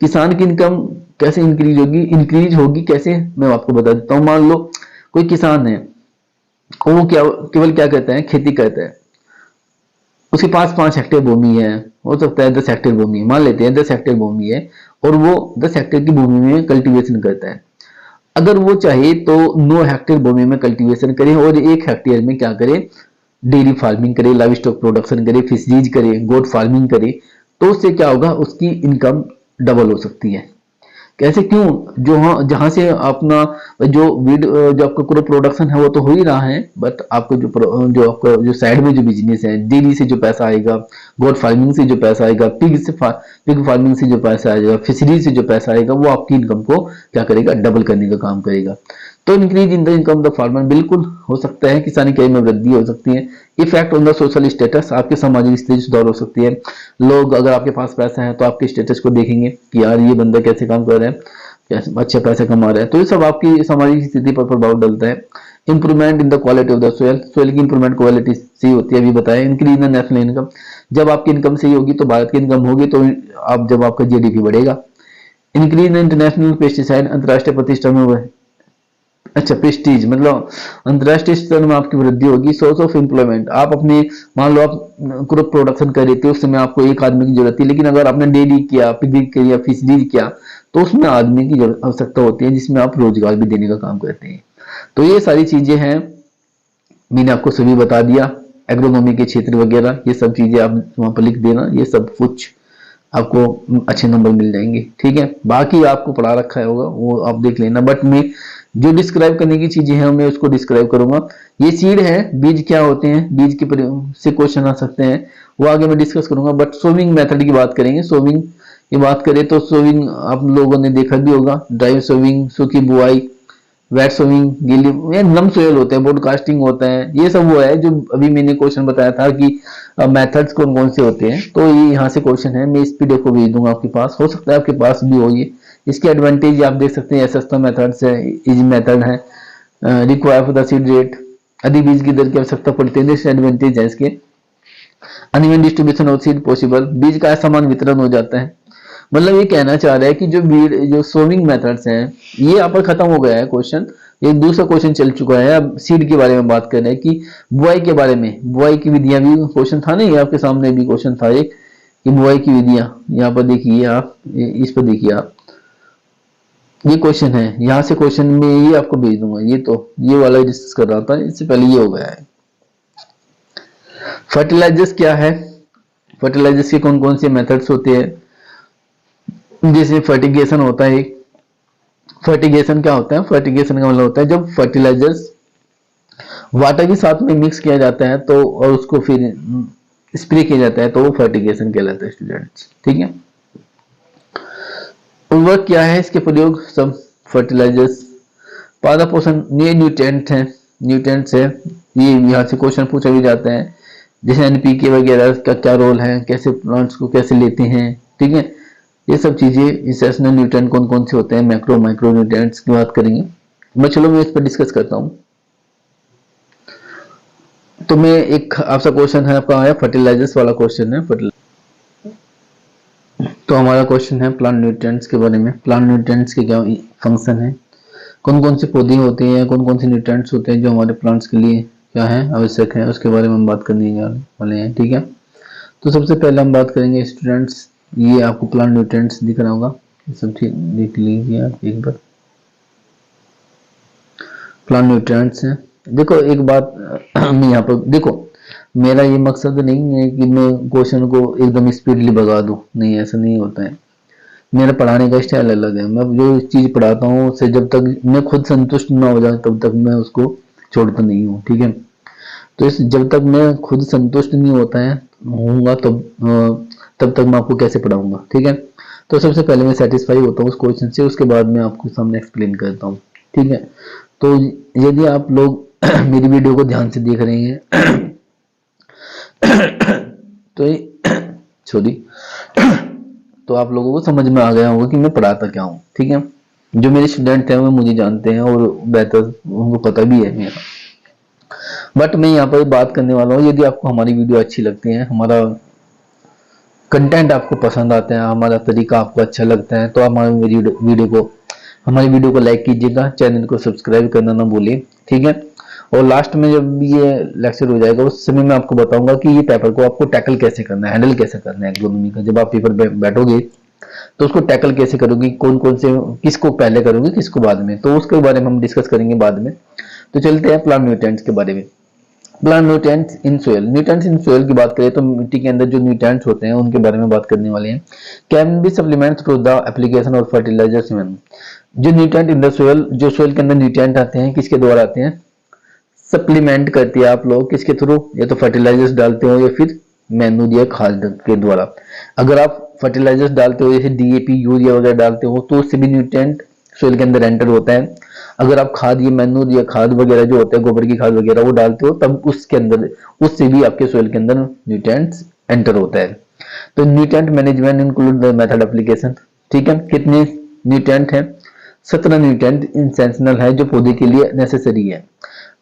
किसान की इनकम कैसे इंक्रीज होगी, इंक्रीज होगी कैसे, मैं आपको बता देता हूँ। मान लो कोई किसान है, वो क्या केवल क्या करता है, खेती करता है, उसके पास 5 हेक्टेयर भूमि है, हो सकता है 10 हेक्टेयर भूमि, मान लेते हैं 10 हेक्टेयर भूमि है, और वो 10 हेक्टेयर की भूमि में कल्टीवेशन करता है। अगर वो चाहे तो 9 हेक्टेयर भूमि में कल्टीवेशन करे और 1 हेक्टेयर में क्या करे, डेयरी फार्मिंग करे, लाइव स्टॉक प्रोडक्शन करे, फिशरीज करे, गोट फार्मिंग करे, तो उससे क्या होगा, उसकी इनकम डबल हो सकती है। कैसे, क्यों? जो जहां से अपना जो वीड जो आपका क्रॉप प्रोडक्शन है वो तो हो ही रहा है, बट आपको जो आपका जो साइड में जो बिजनेस है, डेयरी से जो पैसा आएगा, गोट फार्मिंग से जो पैसा आएगा, पिग फार्मिंग से जो पैसा आएगा, फिशरीज से जो पैसा आएगा, वो आपकी इनकम को क्या करेगा, डबल करने का काम करेगा। तो increase in the income of the farmer, बिल्कुल हो सकता है, किसानी की आय में वृद्धि हो सकती है। Effect on the social status, आपके सामाजिक स्थिति सुधार हो सकती है। लोग, अगर आपके पास पैसा है तो आपके स्टेटस को देखेंगे कि यार ये बंदा कैसे काम कर रहा है, कैसे अच्छा पैसा कमा रहा है, तो ये सब आपकी सामाजिक स्थिति पर प्रभाव डालता है। Improvement in the quality of the soil, soil की इंप्रूवमेंट क्वालिटी सही होती है, अभी बताया। Increase in the national income, जब आपकी इनकम सही होगी तो भारत की इनकम होगी, तो आप जब आपका जीडीपी बढ़ेगा। इंक्रीज इन इंटरनेशनल पेस्टिसाइड, अंतरराष्ट्रीय प्रतिष्ठा में अच्छा प्रेस्टीज मतलब अंतरराष्ट्रीय स्तर में आपकी वृद्धि होगी। सोर्स ऑफ एम्प्लॉयमेंट, आप अपने, मान लो आप क्रॉप प्रोडक्शन कर रहे थे, उस समय आपको एक आदमी की जरूरत थी, लेकिन अगर आपने डेयरी किया, पिग किया, फिशरीज किया, तो उसमें आदमी की आवश्यकता होती है, जिसमें आप रोजगार भी देने का काम करते हैं। तो ये सारी चीजें हैं, मैंने आपको सभी बता दिया, एग्रोनॉमी के क्षेत्र वगैरह, ये सब चीजें आप वहां पर लिख देना, ये सब कुछ आपको अच्छे नंबर मिल जाएंगे। ठीक है, बाकी आपको पढ़ा रखा होगा वो आप देख लेना, बट मैं जो डिस्क्राइब करने की चीजें हैं मैं उसको डिस्क्राइब करूंगा। ये सीड है, बीज क्या होते हैं, बीज के से क्वेश्चन आ सकते हैं, वो आगे मैं डिस्कस करूंगा। बट सोविंग मेथड की बात करेंगे। सोविंग की बात करें तो सोविंग आप लोगों ने देखा भी होगा, ड्राई सोविंग, सूखी बुआई, वेट सोविंग, गीली या नम सोयल होता है, ब्रॉडकास्टिंग होता है, ये सब वो है जो अभी मैंने क्वेश्चन बताया था कि मेथड्स कौन कौन से होते हैं। तो ये यहाँ से क्वेश्चन है, मैं इस पीडीएफ को भेज दूंगा आपके पास, हो सकता है आपके पास भी हो ये। इसके एडवांटेज आप देख सकते हैं, सस्ता मेथड्स है, इजी मेथड है, require for the seed rate, अधिक बीज की दर की आवश्यकता पड़ती है, एडवांटेज है इसके। Uneven distribution of seed possible, बीज का असमान वितरण हो जाता है। मतलब ये कहना चाह रहा है कि जो सोविंग मेथड्स हैं ये यहाँ पर खत्म हो गया है क्वेश्चन। एक दूसरा क्वेश्चन चल चुका है, अब सीड के बारे में बात कर रहे हैं कि बुआई के बारे में, बुआई की विधियां भी क्वेश्चन था ना, ये आपके सामने भी क्वेश्चन था एक कि बुआई की विधियां, यहाँ पर देखिए आप, इस पर देखिए आप, ये क्वेश्चन है, यहाँ से क्वेश्चन में ये आपको भेज दूंगा। ये तो ये वाला डिस्कस कर रहा था, इससे पहले ये हो गया है। फर्टिलाइजर्स क्या है, फर्टिलाइजर्स के कौन कौन से मेथड्स होते हैं, जैसे फर्टिगेशन होता है। फर्टिगेशन क्या होता है, फर्टिगेशन का मतलब होता है जब फर्टिलाइजर्स वाटर के साथ में मिक्स किया जाता है तो और उसको फिर स्प्रे किया जाता है तो वो फर्टिगेशन कहलाता है स्टूडेंट्स। ठीक है, उर्वरक क्या है, इसके प्रयोग सब फर्टिलाइजर्स। पादप पोषण, ये न्यूट्रिएंट है, न्यूट्रिएंट्स है, ये यहाँ से क्वेश्चन पूछा भी जाता है, जैसे एनपीके वगैरह का क्या रोल है, कैसे प्लांट्स को कैसे लेते हैं। ठीक है, ये सब चीजें, इसेंशियल न्यूट्रिएंट कौन कौन से होते हैं, मैक्रो माइक्रो न्यूट्रिएंट्स की बात करेंगे। चलो मैं इस पर डिस्कस करता हूँ। तो मैं एक आपसा क्वेश्चन है आपका आया, फर्टिलाइजर्स वाला क्वेश्चन है। तो हमारा क्वेश्चन है प्लांट न्यूट्रिएंट्स के बारे में। प्लांट न्यूट्रिएंट्स के क्या फंक्शन है, कौन कौन से पौधे होते हैं, कौन कौन से न्यूट्रिएंट्स होते हैं जो हमारे प्लांट्स के लिए क्या है आवश्यक है, उसके बारे में हम बात करने वाले हैं। ठीक है, तो सबसे पहले हम बात करेंगे स्टूडेंट्स, ये आपको प्लांट न्यूट्रिएंट्स दिख रहा होगा, ये सब ठीक देख लीजिए आप एक बार। प्लांट न्यूट्रिएंट्स है, देखो एक बात मैं यहाँ पर देखो, मेरा ये मकसद नहीं है कि मैं क्वेश्चन को एकदम स्पीडली भगा दूं, नहीं ऐसा नहीं होता है। मेरा पढ़ाने का स्टाइल अलग है, मैं जो चीज पढ़ाता हूँ उससे जब तक मैं खुद संतुष्ट ना हो जाऊं तब तक मैं उसको छोड़ता नहीं हूँ। ठीक है, तो इस जब तक मैं खुद संतुष्ट नहीं होता है होऊंगा तब तक मैं आपको कैसे पढ़ाऊंगा। ठीक है, तो सबसे पहले मैं सेटिस्फाई होता हूँ उस क्वेश्चन से, उसके बाद मैं आपको सामने एक्सप्लेन करता हूँ। ठीक है, तो यदि आप लोग मेरी वीडियो को ध्यान से देख रहे हैं तो सॉरी तो आप लोगों को समझ में आ गया होगा कि मैं पढ़ाता क्या हूँ। ठीक है, जो मेरे स्टूडेंट हैं वो मुझे जानते हैं और बेहतर उनको पता भी है मेरा, बट मैं यहाँ पर बात करने वाला हूँ, यदि आपको हमारी वीडियो अच्छी लगती है, हमारा कंटेंट आपको पसंद आता है, हमारा तरीका आपको अच्छा लगता है, तो हमारी वीडियो को लाइक कीजिएगा, चैनल को सब्सक्राइब करना ना भूलिए। ठीक है, और लास्ट में जब ये लेक्चर हो जाएगा उस समय मैं आपको बताऊंगा कि ये पेपर को आपको टैकल कैसे करना है, हैंडल कैसे करना है एग्जाम का। जब आप पेपर बैठोगे तो उसको टैकल कैसे करोगे, कौन कौन से किसको पहले करोगे किसको बाद में, तो उसके बारे में हम डिस्कस करेंगे बाद में। तो चलते हैं प्लांट न्यूट्रिएंट्स के बारे में। Plant nutrients in soil, nutrients in soil की बात करें तो मिट्टी के अंदर जो न्यूट्रिएंट्स होते हैं उनके बारे में बात करने वाले हैं। Can be supplements through the application of fertilisers. जो न्यूट्रिएंट इन द सोयल, जो सोयल के अंदर न्यूट्रिएंट आते हैं किसके द्वारा आते हैं, सप्लीमेंट करती है आप लोग किसके थ्रू, या तो फर्टिलाइजर्स डालते हो या फिर मैन्यूर या खाद के द्वारा। अगर आप फर्टिलाइजर्स डालते हो जैसे डीएपी यूरिया वगैरह डालते हो तो उससे भी न्यूट्रिएंट सोइल के अंदर एंटर होता है। अगर आप खाद, ये मैन्यूर या खाद वगैरह जो होता है गोबर की खाद वगैरह वो डालते हो तब उसके अंदर उससे भी आपके सोइल के अंदर न्यूट्रिएंट्स एंटर होता है। तो nutrient management include the method application. ठीक है, कितने न्यूट्रिएंट है, 17 न्यूट्रिएंट इंसेंशनल है जो पौधे के लिए नेसेसरी है।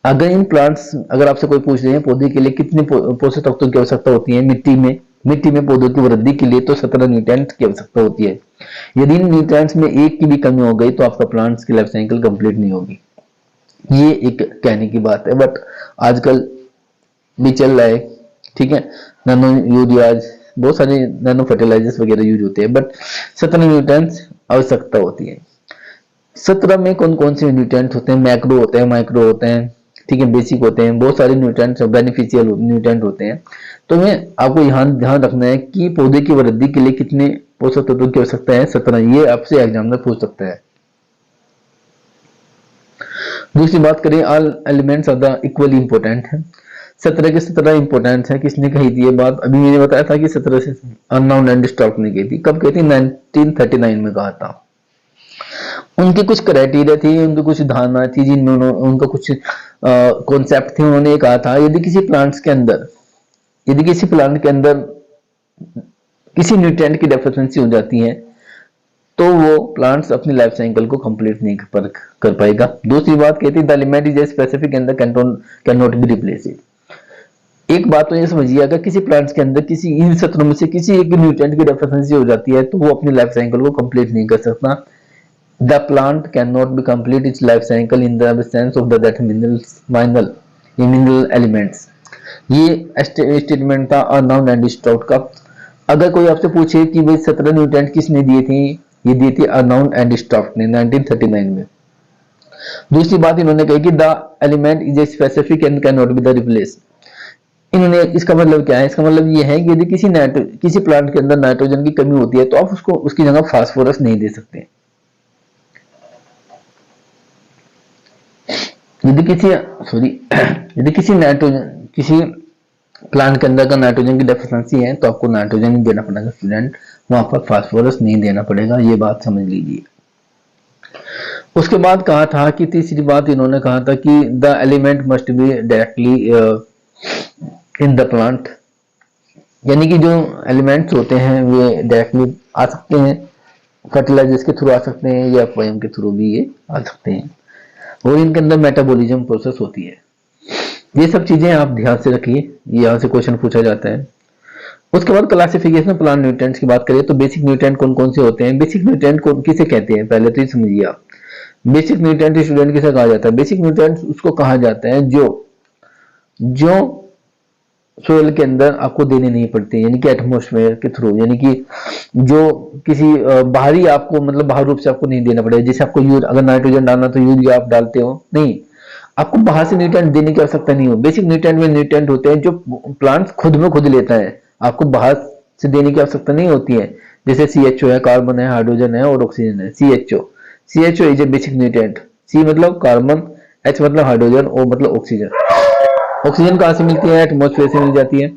अगर इन प्लांट्स, अगर आपसे कोई पूछ रहे हैं पौधे के लिए कितने पोषक तत्वों की आवश्यकता होती है मिट्टी में पौधों की वृद्धि के लिए, तो 17 न्यूट्रिएंट्स की आवश्यकता होती है। यदि इन न्यूट्रिएंट्स में एक की भी कमी हो गई तो आपका प्लांट्स की लाइफ साइकिल कंप्लीट नहीं होगी। ये एक कहने की बात है, बट आजकल भी चल रहा है। ठीक है, नैनो यूरियाज, बहुत सारे नैनो फर्टिलाइजर्स वगैरह यूज होते हैं, बट 17 न्यूट्रिएंट्स आवश्यकता होती है। 17 में कौन कौन से न्यूट्रिएंट्स होते हैं, मैक्रो होते हैं, माइक्रो होते हैं, ठीक है, बेसिक होते हैं, बहुत सारे न्यूट्रिएंट्स बेनिफिशियल न्यूट्रिएंट होते हैं। तो मैं आपको यहाँ ध्यान रखना है कि पौधे की वृद्धि के लिए कितने पोषक तत्वों की आवश्यकता है, 17। ये आपसे एग्जाम में पूछ सकता है। दूसरी बात करें, all elements are the equally important है। 17 के 17 इंपॉर्टेंट है। किसने कही थी ये बात, अभी मैंने बताया था कि 17 से अननाउन एंड स्टॉक ने कही थी। कब कही थी, 1939 में कहा था। उनके कुछ क्राइटेरिया थी, उनकी कुछ धारणा थी, जिन्होंने उनका कुछ कॉन्सेप्ट थे। उन्होंने कहा था यदि किसी प्लांट के अंदर किसी न्यूट्रिएंट की डेफिशिएंसी हो जाती है तो वो प्लांट्स अपनी लाइफ साइकिल को कंप्लीट नहीं कर पाएगा। दूसरी बात कहती है the element is specific and can not be replaced. एक बात तो ये समझिए, अगर किसी प्लांट्स के अंदर किसी इन 17 में से किसी एक न्यूट्रिएंट की डेफिशिएंसी हो जाती है तो वो अपनी लाइफ साइकिल को कंप्लीट नहीं कर सकता। The plant cannot be complete its life cycle in the absence of the that mineral elements। ये स्टेटमेंट था अननाउन एंड स्टॉक्ड का। अगर कोई आपसे पूछे कि भाई 17 न्यूट्रिएंट किसने दिए थे, ये दिए थे अननाउन एंड स्टॉक्ड ने 1939 में। दूसरी बात इन्होंने कही कि the element is a specific and can not be the replace. इन्होंने, इसका मतलब क्या है, इसका मतलब ये है कि यदि किसी प्लांट के अंदर नाइट्रोजन की कमी होती है तो आप उसको उसकी जगह फास्फोरस नहीं दे सकते। यदि किसी प्लांट के अंदर का नाइट्रोजन की डेफिशिएंसी है तो आपको नाइट्रोजन ही देना पड़ेगा स्टूडेंट, वहां पर फास्फोरस नहीं देना पड़ेगा। ये बात समझ लीजिए। उसके बाद कहा था कि तीसरी बात इन्होंने कहा था कि the element must be directly in the plant, यानी कि जो एलिमेंट्स होते हैं वे डायरेक्टली आ सकते हैं, फर्टिलाइजर्स के थ्रू आ सकते हैं या एफओएम के थ्रू भी ये आ सकते हैं, और इनके अंदर मेटाबॉलिज्म प्रोसेस होती है। ये सब चीजें आप ध्यान से रखिए, यहाँ से क्वेश्चन पूछा जाता है। उसके बाद क्लासिफिकेशन प्लांट न्यूट्रिएंट्स की बात करें तो बेसिक न्यूट्रिएंट कौन कौन से होते हैं। बेसिक न्यूट्रिएंट को किसे कहते हैं पहले तो ये समझिए आप। बेसिक न्यूट्रिएंट स्टूडेंट किसे कहा जाता है। बेसिक न्यूट्रिएंट उसको कहा जाता है जो जो सोयल के अंदर आपको देने नहीं पड़ते, यानी कि एटमोस्फेयर के थ्रू, यानी कि जो किसी बाहरी आपको मतलब बाहर रूप से आपको नहीं देना पड़ेगा। जैसे आपको अगर नाइट्रोजन डालना तो यूरिया आप डालते हो, नहीं, आपको बाहर से न्यूट्रिएंट देने की आवश्यकता नहीं हो। बेसिक न्यूट्रिएंट में न्यूट्रिएंट होते हैं जो प्लांट खुद में खुद लेता है, आपको बाहर से देने की आवश्यकता नहीं होती है। जैसे CHO है, कार्बन है, हाइड्रोजन है और ऑक्सीजन है। CHO is a basic nutrient. C मतलब कार्बन, H मतलब हाइड्रोजन, O मतलब ऑक्सीजन। ऑक्सीजन कहाँ से मिलती है, एटमोस्फेयर से मिल जाती है।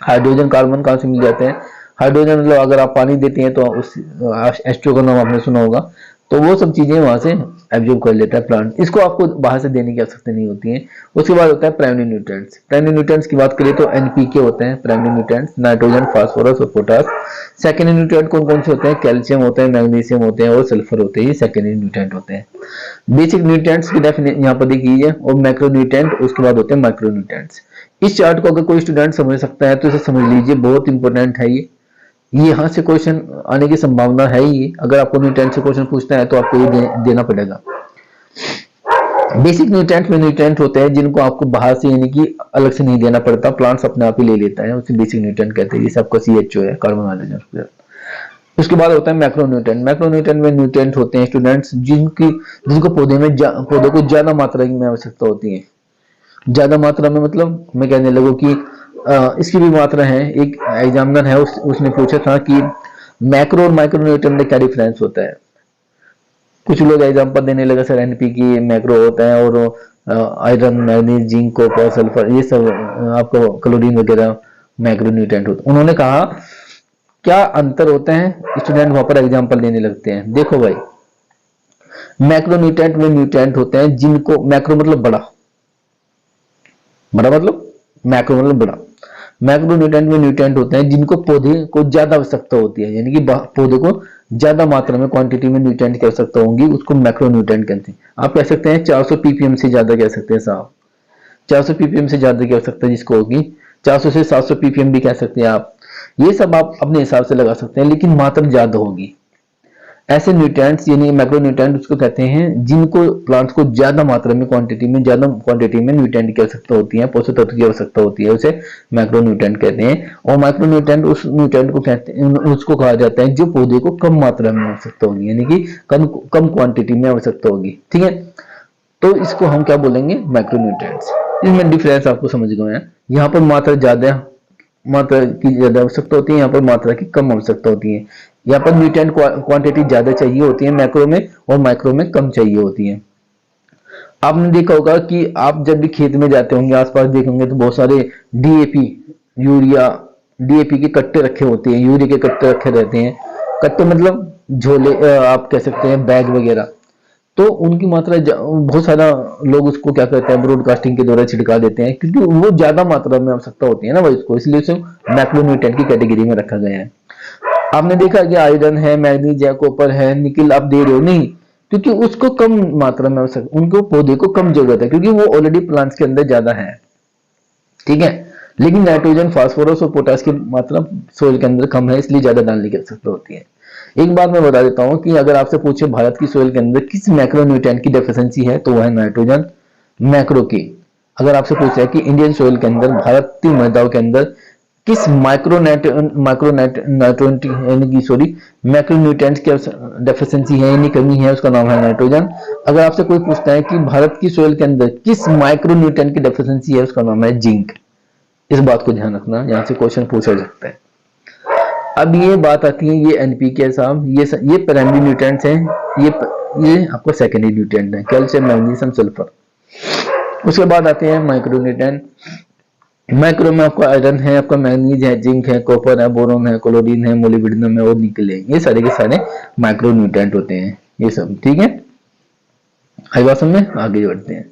हाइड्रोजन कार्बन कहाँ से मिल जाते हैं, हाइड्रोजन मतलब अगर आप पानी देते हैं तो उस H2O का नाम आपने सुना होगा, तो वो सब चीजें वहां से एब्जॉर्ब कर लेता है प्लांट, इसको आपको बाहर से देने की आवश्यकता नहीं होती है। उसके बाद होता है प्राइमरी न्यूट्रिएंट्स। प्राइमरी न्यूट्रिएंट्स की बात करें तो NPK होते हैं प्राइमरी न्यूट्रिएंट्स, नाइट्रोजन, फास्फोरस और पोटास। सेकेंडरी न्यूट्रिएंट कौन कौन से होते हैं, कैल्शियम होते हैं, मैग्नीशियम होते हैं और सल्फर होते हैं, ये सेकेंडरी न्यूट्रिएंट होते हैं। बेसिक न्यूट्रिएंट्स की डेफिनेशन यहाँ पर देखिए, और मैक्रो न्यूट्रिएंट, उसके बाद होते हैं माइक्रो न्यूट्रिएंट्स। इस चार्ट को अगर कोई स्टूडेंट समझ सकता है तो इसे समझ लीजिए, बहुत इंपॉर्टेंट है ये यहाँ से क्वेश्चन आने की संभावना है ही। अगर आपको न्यूट्रिएंट से क्वेश्चन पूछता है तो आपको ये देना पड़ेगा। बेसिक न्यूट्रिएंट में न्यूट्रिएंट होते हैं जिनको आपको बाहर से यानी कि अलग से नहीं देना पड़ता, प्लांट्स अपने आप ही ले लेता है, उसे बेसिक न्यूट्रिएंट कहते हैं। जैसे आपका CHO है, कार्बन, हाइड्रोजन। उसके बाद होता है मैक्रो न्यूट्रिएंट। मैक्रो न्यूट्रिएंट में न्यूट्रिएंट होते हैं स्टूडेंट्स जिनको पौधे को ज्यादा मात्रा में आवश्यकता होती है। ज्यादा मात्रा में मतलब मैं कहने लगूं कि इसकी भी मात्रा है। एक एग्जामिनर है उसने पूछा था कि मैक्रो और माइक्रो न्यूट्रिएंट में क्या डिफरेंस होता है। कुछ लोग एग्जांपल देने लगे, सर NPK मैक्रो होता है और iron, manganese, zinc, copper, sulphur ये सब आपको क्लोरीन वगैरह मैक्रो न्यूट्रिएंट होते हैं। उन्होंने कहा क्या अंतर होता है, स्टूडेंट वहां पर एग्जांपल देने लगते हैं। देखो भाई, मैक्रो न्यूट्रिएंट में न्यूट्रिएंट होते हैं जिनको, मैक्रो मतलब बड़ा, बड़ा मतलब मैक्रो मतलब बड़ा। मैक्रो न्यूट्रिएंट में न्यूट्रिएंट होते हैं जिनको पौधे को ज्यादा आवश्यकता होती है, यानी कि पौधे को ज्यादा मात्रा में क्वांटिटी में न्यूट्रिएंट की आवश्यकता होगी, उसको मैक्रो न्यूट्रिएंट कहते हैं। आप कह सकते हैं 400 ppm से ज्यादा कह सकते हैं साहब, 400 ppm से ज्यादा की आवश्यकता जिसको होगी, 400 से 700 ppm भी कह सकते हैं आप। ये सब आप अपने हिसाब से लगा सकते हैं, लेकिन मात्रा ज्यादा होगी। ऐसे न्यूट्रिएंट्स यानी मैक्रो न्यूट्रिएंट उसको कहते हैं जिनको प्लांट्स को ज्यादा मात्रा में ज्यादा क्वांटिटी में न्यूट्रिएंट की आवश्यकता होती है, पोषक तत्व की आवश्यकता होती है, उसे मैक्रो न्यूट्रिएंट कहते हैं। और माइक्रो न्यूट्रिएंट उस न्यूट्रिएंट को कहते हैं, उसको कहा जाता है जो पौधे को कम मात्रा में आवश्यकता होगी, यानी कि कम क्वांटिटी में आवश्यकता होगी, ठीक है। तो इसको हम क्या बोलेंगे, मैक्रो न्यूट्रिएंट्स। इसमें डिफरेंस आपको समझ गए हैं। यहाँ पर मात्रा की ज्यादा आवश्यकता होती है, यहाँ पर मात्रा की कम आवश्यकता होती है। यहाँ पर न्यूट्रिएंट क्वांटिटी ज्यादा चाहिए होती है मैक्रो में, और माइक्रो में कम चाहिए होती है। आपने देखा होगा कि आप जब भी खेत में जाते होंगे, आसपास देखेंगे तो बहुत सारे DAP, यूरिया, DAP के कट्टे रखे होते हैं, यूरिया के कट्टे रखे रहते हैं। कट्टे मतलब झोले, आप कह सकते हैं बैग वगैरह। तो उनकी मात्रा बहुत सारा लोग उसको क्या करते हैं, ब्रॉडकास्टिंग के द्वारा छिड़का देते हैं, क्योंकि वो ज्यादा मात्रा में आवश्यकता होती है ना भाई उसको, इसलिए उसे मैक्रोन्यूट्रिएंट की कैटेगरी में रखा गया है। आपने देखा कि आयरन है, मैग्नीज है, कॉपर है, निकल आप दे रहे हो नहीं, क्योंकि उसको कम मात्रा में आवश्यक, उनको पौधे को कम जरूरत है, क्योंकि वो ऑलरेडी प्लांट्स के अंदर ज्यादा है, ठीक है। लेकिन नाइट्रोजन, फास्फोरस और पोटास की मात्रा सोइल के अंदर कम है, इसलिए ज्यादा डालने की आवश्यकता होती है। एक बात मैं बता देता हूं कि अगर आपसे पूछे भारत की सोइल के अंदर किस मैक्रोन्यूट्रिएंट की डेफिशिएंसी है, तो वह है नाइट्रोजन। मैक्रो की अगर आपसे पूछा है कि इंडियन सोइल के अंदर, भारतीय मृदाओं के अंदर किस मैक्रोन्यूट्रिएंट्स की डेफिशिएंसी है यानी कमी है, उसका नाम है नाइट्रोजन। अगर आपसे कोई पूछता है कि भारत की सोइल के अंदर किस माइक्रोन्यूट्रिएंट की डेफिशिएंसी है, उसका नाम है जिंक। इस बात को ध्यान रखना, यहाँ से क्वेश्चन पूछा जाता है। अब ये बात आती है, ये NPK साहब, ये प्राइमरी न्यूट्रिएंट्स हैं, ये आपको सेकेंडरी न्यूट्रिएंट है, कैल्शियम, मैग्नीशियम, सल्फर। उसके बाद आते हैं माइक्रो न्यूट्रिएंट। माइक्रो में आपका आयरन है, आपका मैग्नीज है, जिंक है, कॉपर है, बोरोन है, क्लोरीन है, मोलिब्डेनम है और निकल है। ये सारे के सारे माइक्रो न्यूट्रिएंट होते हैं, ये सब, ठीक है। आई बात समझ में, आगे बढ़ते हैं।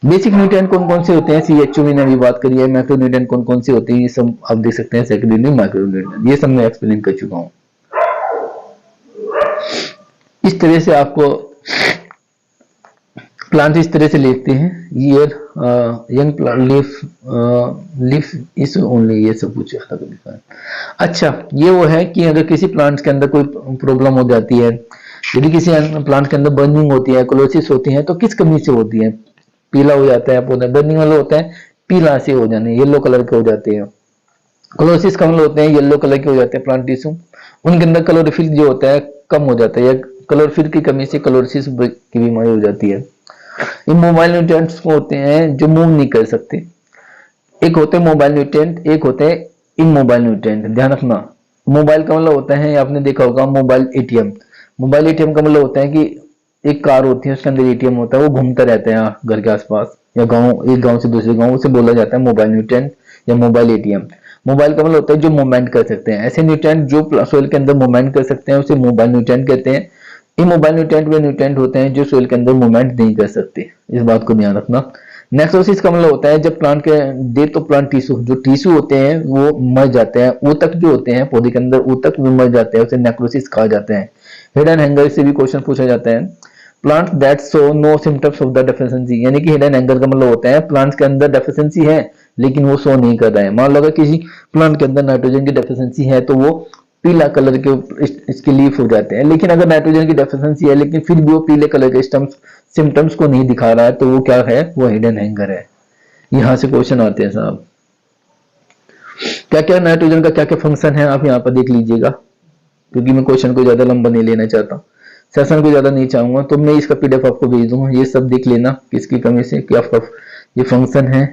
बेसिक न्यूट्रिएंट कौन कौन से होते हैं, CHO में अभी बात करी है। मैक्रो न्यूट्रिएंट कौन कौन से होते हैं, ये सब आप देख सकते हैं, सेकेंडरी माइक्रो न्यूट्रिएंट, ये सब मैं एक्सप्लेन कर चुका हूं। इस तरह से आपको प्लांट इस तरह से लेते हैं, year young plant leaf is only, ये सब कुछ अलग लिखा है। अच्छा, ये वो है कि अगर किसी प्लांट के अंदर कोई प्रॉब्लम हो जाती है, यदि किसी प्लांट के अंदर बर्निंग होती है, क्लोसिस होती है, तो किस कमी से होती है? पीला हो जाता है पौधा, बर्निंग वाला होता है पीला से हो जाने, येलो कलर के हो जाते हैं। क्लोसिस का मतलब होते हैं येलो कलर के हो जाते हैं प्लांट टिश्यू, उनके अंदर क्लोरोफिल जो होता है कम हो जाता है, या क्लोरोफिल की कमी से क्लोरोसिस की बीमारी हो जाती है। इमोबाइल न्यूट्रिएंट्स होते हैं जो मूव नहीं कर सकते, एक होते हैं मोबाइल न्यूट्रिएंट, एक होते हैं इमोबाइल न्यूट्रिएंट। ध्यान रखना, मोबाइल का मतलब होता है, आपने देखा होगा मोबाइल एटीएम। मोबाइल एटीएम का मतलब होता है कि एक कार होती है, उसके अंदर एटीएम होता है, वो घूमता रहता है घर के आसपास या गांव, एक गांव से दूसरे गांव, उसे बोला जाता है मोबाइल न्यूट्रिएंट या मोबाइल एटीएम। मोबाइल का मतलब होता है जो मूवमेंट कर सकते हैं, ऐसे न्यूट्रिएंट जो सोइल के अंदर मूवमेंट कर सकते हैं उसे मोबाइल न्यूट्रिएंट कहते हैं। इमोबाइल न्यूट्रिएंट वे न्यूट्रिएंट होते हैं जो सोइल के अंदर मूवमेंट नहीं कर सकते, इस बात को ध्यान रखना। नेक्रोसिस का मतलब होता है जब प्लांट के डेथ ऑफ प्लांट टिश्यू, जो टिश्यू होते हैं वो मर जाते हैं, ऊतक जो होते हैं पौधे के अंदर ऊतक भी मर जाते हैं, उसे नेक्रोसिस कहा जाता है। हिडन हैंगर से भी क्वेश्चन पूछा जाता है। Plant that show no symptoms of the deficiency, यानी कि हिडन हैंगर का मतलब होता है प्लांट्स के अंदर डेफिशिएंसी है लेकिन वो शो नहीं कर रहा है। मान लो अगर किसी प्लांट के अंदर नाइट्रोजन की डेफिशिएंसी है तो वो पीला कलर के इसके लीफ हो जाते हैं, लेकिन अगर नाइट्रोजन की डेफिशिएंसी है लेकिन फिर भी वो पीले कलर के सिम्टम्स को नहीं दिखा रहा है तो वो क्या है? वो हिडन हैंगर है। यहां से क्वेश्चन आते हैं साहब। क्या क्या नाइट्रोजन का क्या क्या फंक्शन है आप यहाँ पर देख लीजिएगा, क्योंकि मैं क्वेश्चन को ज्यादा लंबा नहीं लेना चाहता, सेशन को ज्यादा नहीं चाहूंगा, तो मैं इसका पीडीएफ आपको भेज दूंगा। ये सब देख लेना किसकी कमी से क्या ये फंक्शन है,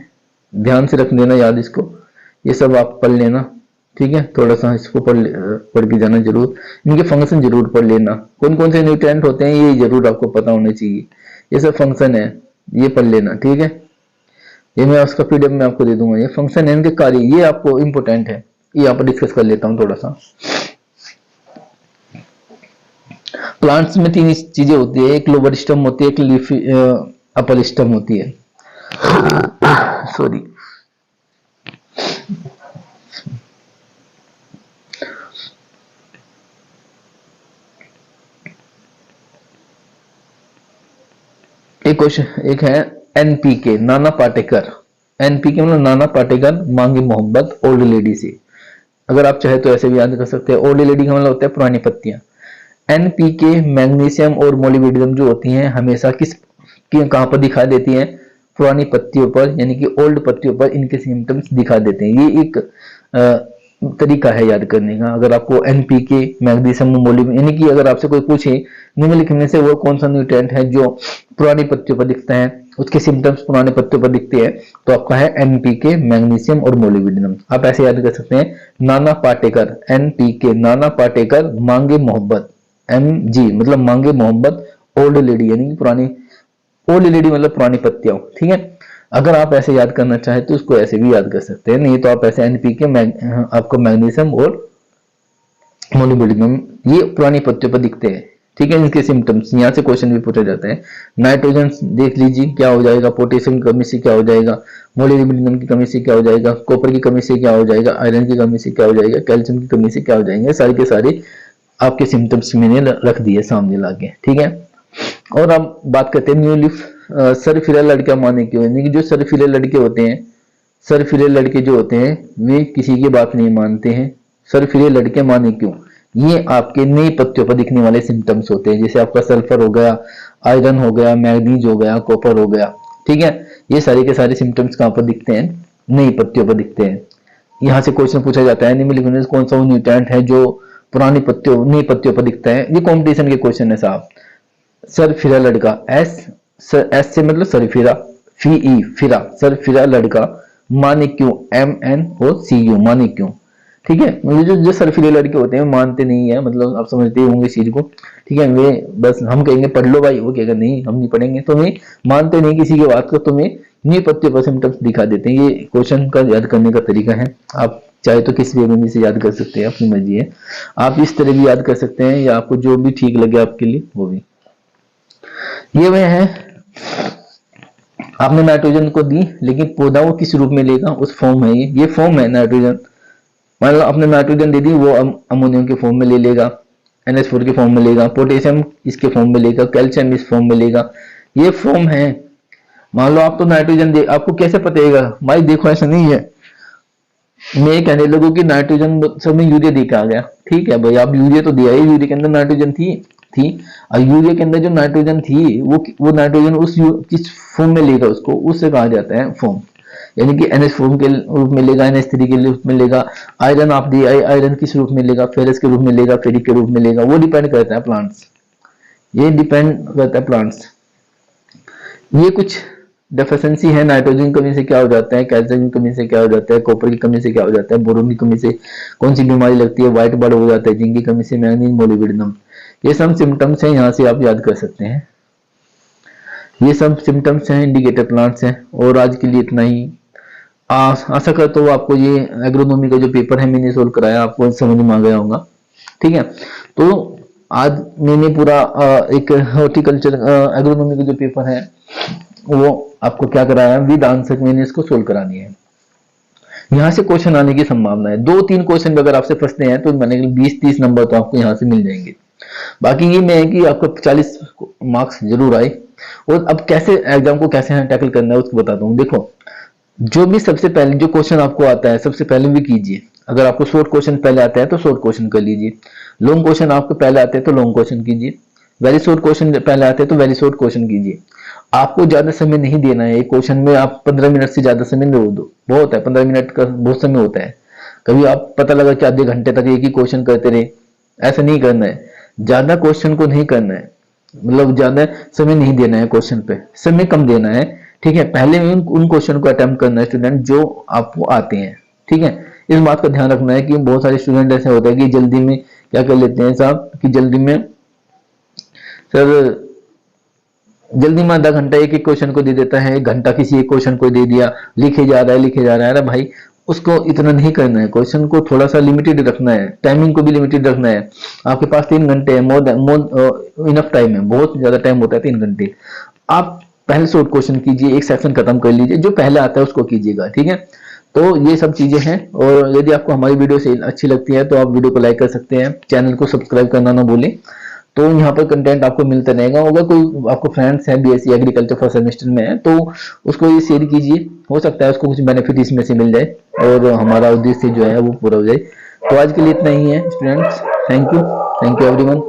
ध्यान से रख लेना याद इसको, ये सब आप पढ़ लेना, ठीक है। थोड़ा सा इसको पढ़ के जाना जरूर, इनके फंक्शन जरूर पढ़ लेना, कौन कौन से न्यूट्रिएंट होते हैं ये जरूर आपको पता होना चाहिए, ये सब फंक्शन है, ये पढ़ लेना, ठीक है। ये मैं उसका पीडीएफ में आपको दे दूंगा, ये फंक्शन है, इनके कार्य, ये आपको इंपॉर्टेंट है, ये यहाँ पर डिस्कस कर लेता हूँ थोड़ा सा। प्लांट्स में तीन चीजें होती है, एक लोअर स्टेम होती है, एक लीफी अपर स्टेम होती है। सॉरी, एक क्वेश्चन, एक है एनपीके, नाना पाटेकर। एनपीके मतलब नाना पाटेकर मांगी मोहब्बत ओल्ड लेडी से, अगर आप चाहे तो ऐसे भी याद कर सकते हैं। ओल्ड लेडी का मतलब होता है पुरानी पत्तियां। एनपीके, मैग्नीशियम और मोलिब्डेनम जो होती हैं हमेशा कहां पर दिखाई देती हैं? पुरानी पत्तियों पर, यानी कि ओल्ड पत्तियों पर इनके सिम्टम्स दिखा देते हैं। ये एक तरीका है याद करने का। अगर आपको एनपीके, मैग्नीशियम, मोलिब्डेनम, यानी कि अगर आपसे कोई पूछे निम्नलिखित में से वो कौन सा न्यूट्रिएंट है जो पुरानी पत्तियों पर दिखता है, उसके सिम्टम्स पुराने पत्तियों पर दिखते हैं, तो आपका है एनपीके, मैग्नीशियम और मोलिब्डेनम। आप ऐसे याद कर सकते हैं, नाना पाटेकर, एनपीके, नाना पाटेकर मांगे मोहब्बत, एमजी मतलब मांगे मोहब्बत, ओल्ड लेडी यानी कि पुरानी, ओल्ड लेडी मतलब पुरानी पत्तियां, ठीक है। अगर आप ऐसे याद करना चाहे तो उसको ऐसे भी याद कर सकते हैं, नहीं तो आप ऐसे एनपीके, आपको मैग्नीशियम और मोलिब्डेनम ये पुरानी पत्तियों पर दिखते हैं, ठीक है। इनके सिम्टम्स यहाँ से क्वेश्चन भी पूछा जाता है। नाइट्रोजन देख लीजिए क्या हो जाएगा, पोटेशियम की कमी से क्या हो जाएगा, मोलिब्डेनम की कमी से क्या हो जाएगा, कॉपर की कमी से क्या हो जाएगा, आयरन की कमी से क्या हो जाएगा, कैल्शियम की कमी से क्या हो जाएंगे, सारे के सारे आपके सिम्टम्स मैंने रख दिए सामने लाके, ठीक है। और अब बात करते हैं न्यू लीफ सरफिरा लड़का माने क्यों, यानी कि जो सरफिरे लड़के होते हैं, सरफिरे लड़के जो होते हैं वे किसी की बात नहीं मानते हैं। सरफिरे लड़के माने क्यों, ये आपके नई पत्तियों पर दिखने वाले सिम्टम्स होते हैं, जैसे आपका सल्फर हो गया, आयरन हो गया, मैग्नीज हो गया, कॉपर हो गया, ठीक है। ये सारे के सारे सिम्टम्स कहां पर दिखते हैं? नई पत्तियों पर दिखते हैं। यहाँ से क्वेश्चन पूछा जाता है निम्नलिखित में कौन सा वो न्यूट्रिएंट है जो पुरानी पत्तियों, नई पत्तियों पर दिखता है। ये कॉम्पिटिशन के क्वेश्चन है साहब। सरफिरा लड़का, एस से मतलब सरफिरा, फी फिरा, सरफिरा लड़का माने क्यों, MNOCU माने क्यों, ठीक है। मतलब जो सरफिरे लड़के होते हैं मानते नहीं है, मतलब आप समझते होंगे इस चीज को, ठीक है। वे बस हम कहेंगे पढ़ लो भाई, वो कहेगा नहीं हम नहीं पढ़ेंगे, तो वे मानते नहीं किसी की बात को, तुम्हें नई पत्तियों पर सिम्टम्स दिखा देते हैं। ये क्वेश्चन का याद करने का तरीका है, आप चाहे तो किसी भी से याद कर सकते हैं, अपनी मर्जी है। आप इस तरह भी याद कर सकते हैं या आपको जो भी ठीक लगे आपके लिए वो भी। ये वह है, आपने नाइट्रोजन को दी लेकिन पौधा वो किस रूप में लेगा, उस फॉर्म है ये फॉर्म है नाइट्रोजन। मान लो आपने नाइट्रोजन दे दी, वो अमोनियम के फॉर्म में ले लेगा, NH4 के फॉर्म में लेगा, पोटेशियम इसके फॉर्म में लेगा, कैल्शियम इस फॉर्म में लेगा, ये फॉर्म है। मान लो आप तो नाइट्रोजन दे, आपको कैसे पतेगा भाई, देखो ऐसा नहीं है। मैं ये कहने लगूँ कि नाइट्रोजन सब में यूरिया दे के आ गया, ठीक है भाई, आप यूरिया तो दिया है, यूरिया के अंदर नाइट्रोजन थी। और यूरिया के अंदर जो नाइट्रोजन थी वो नाइट्रोजन किस फॉर्म में लेगा, उसको उससे कहा जाता है फॉर्म। यानी कि NH फॉर्म के रूप में लेगा, NH3 के रूप में लेगा, आयरन आप दिया आयरन किस रूप में लेगा, फेरस के रूप में लेगा, फेरिक के रूप में लेगा, वो डिपेंड करता है प्लांट्स। ये डिपेंड करता है प्लांट्स। ये कुछ डेफिशिएंसी है, नाइट्रोजन की कमी से क्या हो जाता है, कैल्शियम की कमी से क्या हो जाता है, कॉपर की कमी से क्या हो जाता है, बोरोन की कमी से कौन सी बीमारी लगती है, व्हाइट बर्ड हो जाता है, जिंक की कमी से मैग्नीज मोलिब्डेनम। ये सब सिम्टम्स हैं, यहाँ से आप याद कर सकते हैं। ये सब सिम्टम्स हैं, इंडिकेटर प्लांट्स हैं। और आज के लिए इतना ही। आशा करता हूँ आपको ये एग्रोनॉमी का जो पेपर है मैंने सोल्व कराया, आपको समझ में आ गया होगा। ठीक है, तो आज मैंने पूरा एक हॉर्टिकल्चर एग्रोनॉमी का जो पेपर है वो आपको क्या कराया, विद आंसर मैंने इसको सोल्व करा दिया है। यहाँ से क्वेश्चन आने की संभावना है, 2-3 क्वेश्चन अगर आपसे फंसते हैं तो मैंने 20-30 नंबर तो आपको यहाँ से मिल जाएंगे। बाकी ये मैं है कि आपको 40 मार्क्स जरूर आए। और अब कैसे एग्जाम को कैसे टैकल करना है उसको बताता हूँ। देखो, जो भी सबसे पहले जो क्वेश्चन आपको आता है सबसे पहले भी कीजिए। अगर आपको शॉर्ट क्वेश्चन पहले आता है तो शॉर्ट क्वेश्चन कर लीजिए, लॉन्ग क्वेश्चन आपको पहले आते हैं तो लॉन्ग क्वेश्चन कीजिए, वेरी शॉर्ट क्वेश्चन पहले आते हैं तो वेरी शॉर्ट क्वेश्चन कीजिए। आपको ज्यादा समय नहीं देना है, एक क्वेश्चन में आप 15 मिनट से ज्यादा समय दो, बहुत है 15 मिनट का बहुत समय होता है। कभी आप पता लगा कि आधे घंटे तक एक ही क्वेश्चन करते रहे, ऐसा नहीं करना है। ज्यादा क्वेश्चन को नहीं करना है, मतलब ज्यादा समय नहीं देना है क्वेश्चन पे, समय कम देना है। ठीक है, पहले में उन क्वेश्चन को अटेम्प्ट करना है स्टूडेंट जो आपको आते हैं। ठीक है, इस बात का ध्यान रखना है कि बहुत सारे स्टूडेंट ऐसे होते हैं कि जल्दी में क्या कर लेते हैं साहब, कि जल्दी में सर जल्दी में आधा घंटा एक क्वेश्चन को दे देता है, 1 घंटा किसी एक क्वेश्चन को दे दिया, लिखे जा रहा है। अरे भाई उसको इतना नहीं करना है, क्वेश्चन को थोड़ा सा लिमिटेड रखना है, टाइमिंग को भी लिमिटेड रखना है। आपके पास 3 घंटे है, मोर इनफ टाइम है, बहुत ज्यादा टाइम होता है 3 घंटे। आप पहले शॉर्ट क्वेश्चन कीजिए, एक सेक्शन खत्म कर लीजिए, जो पहले आता है उसको कीजिएगा। ठीक है, तो ये सब चीजें हैं। और यदि आपको हमारी वीडियो से अच्छी लगती है तो आप वीडियो को लाइक कर सकते हैं, चैनल को सब्सक्राइब करना ना भूलें। तो यहाँ पर कंटेंट आपको मिलता रहेगा। अगर कोई आपको फ्रेंड्स है BSc एग्रीकल्चर फर्स्ट सेमेस्टर में है तो उसको ये शेयर कीजिए, हो सकता है उसको कुछ बेनिफिट इसमें से मिल जाए और हमारा उद्देश्य जो है वो पूरा हो जाए। तो आज के लिए इतना ही है स्टूडेंट्स, थैंक यू एवरीवन।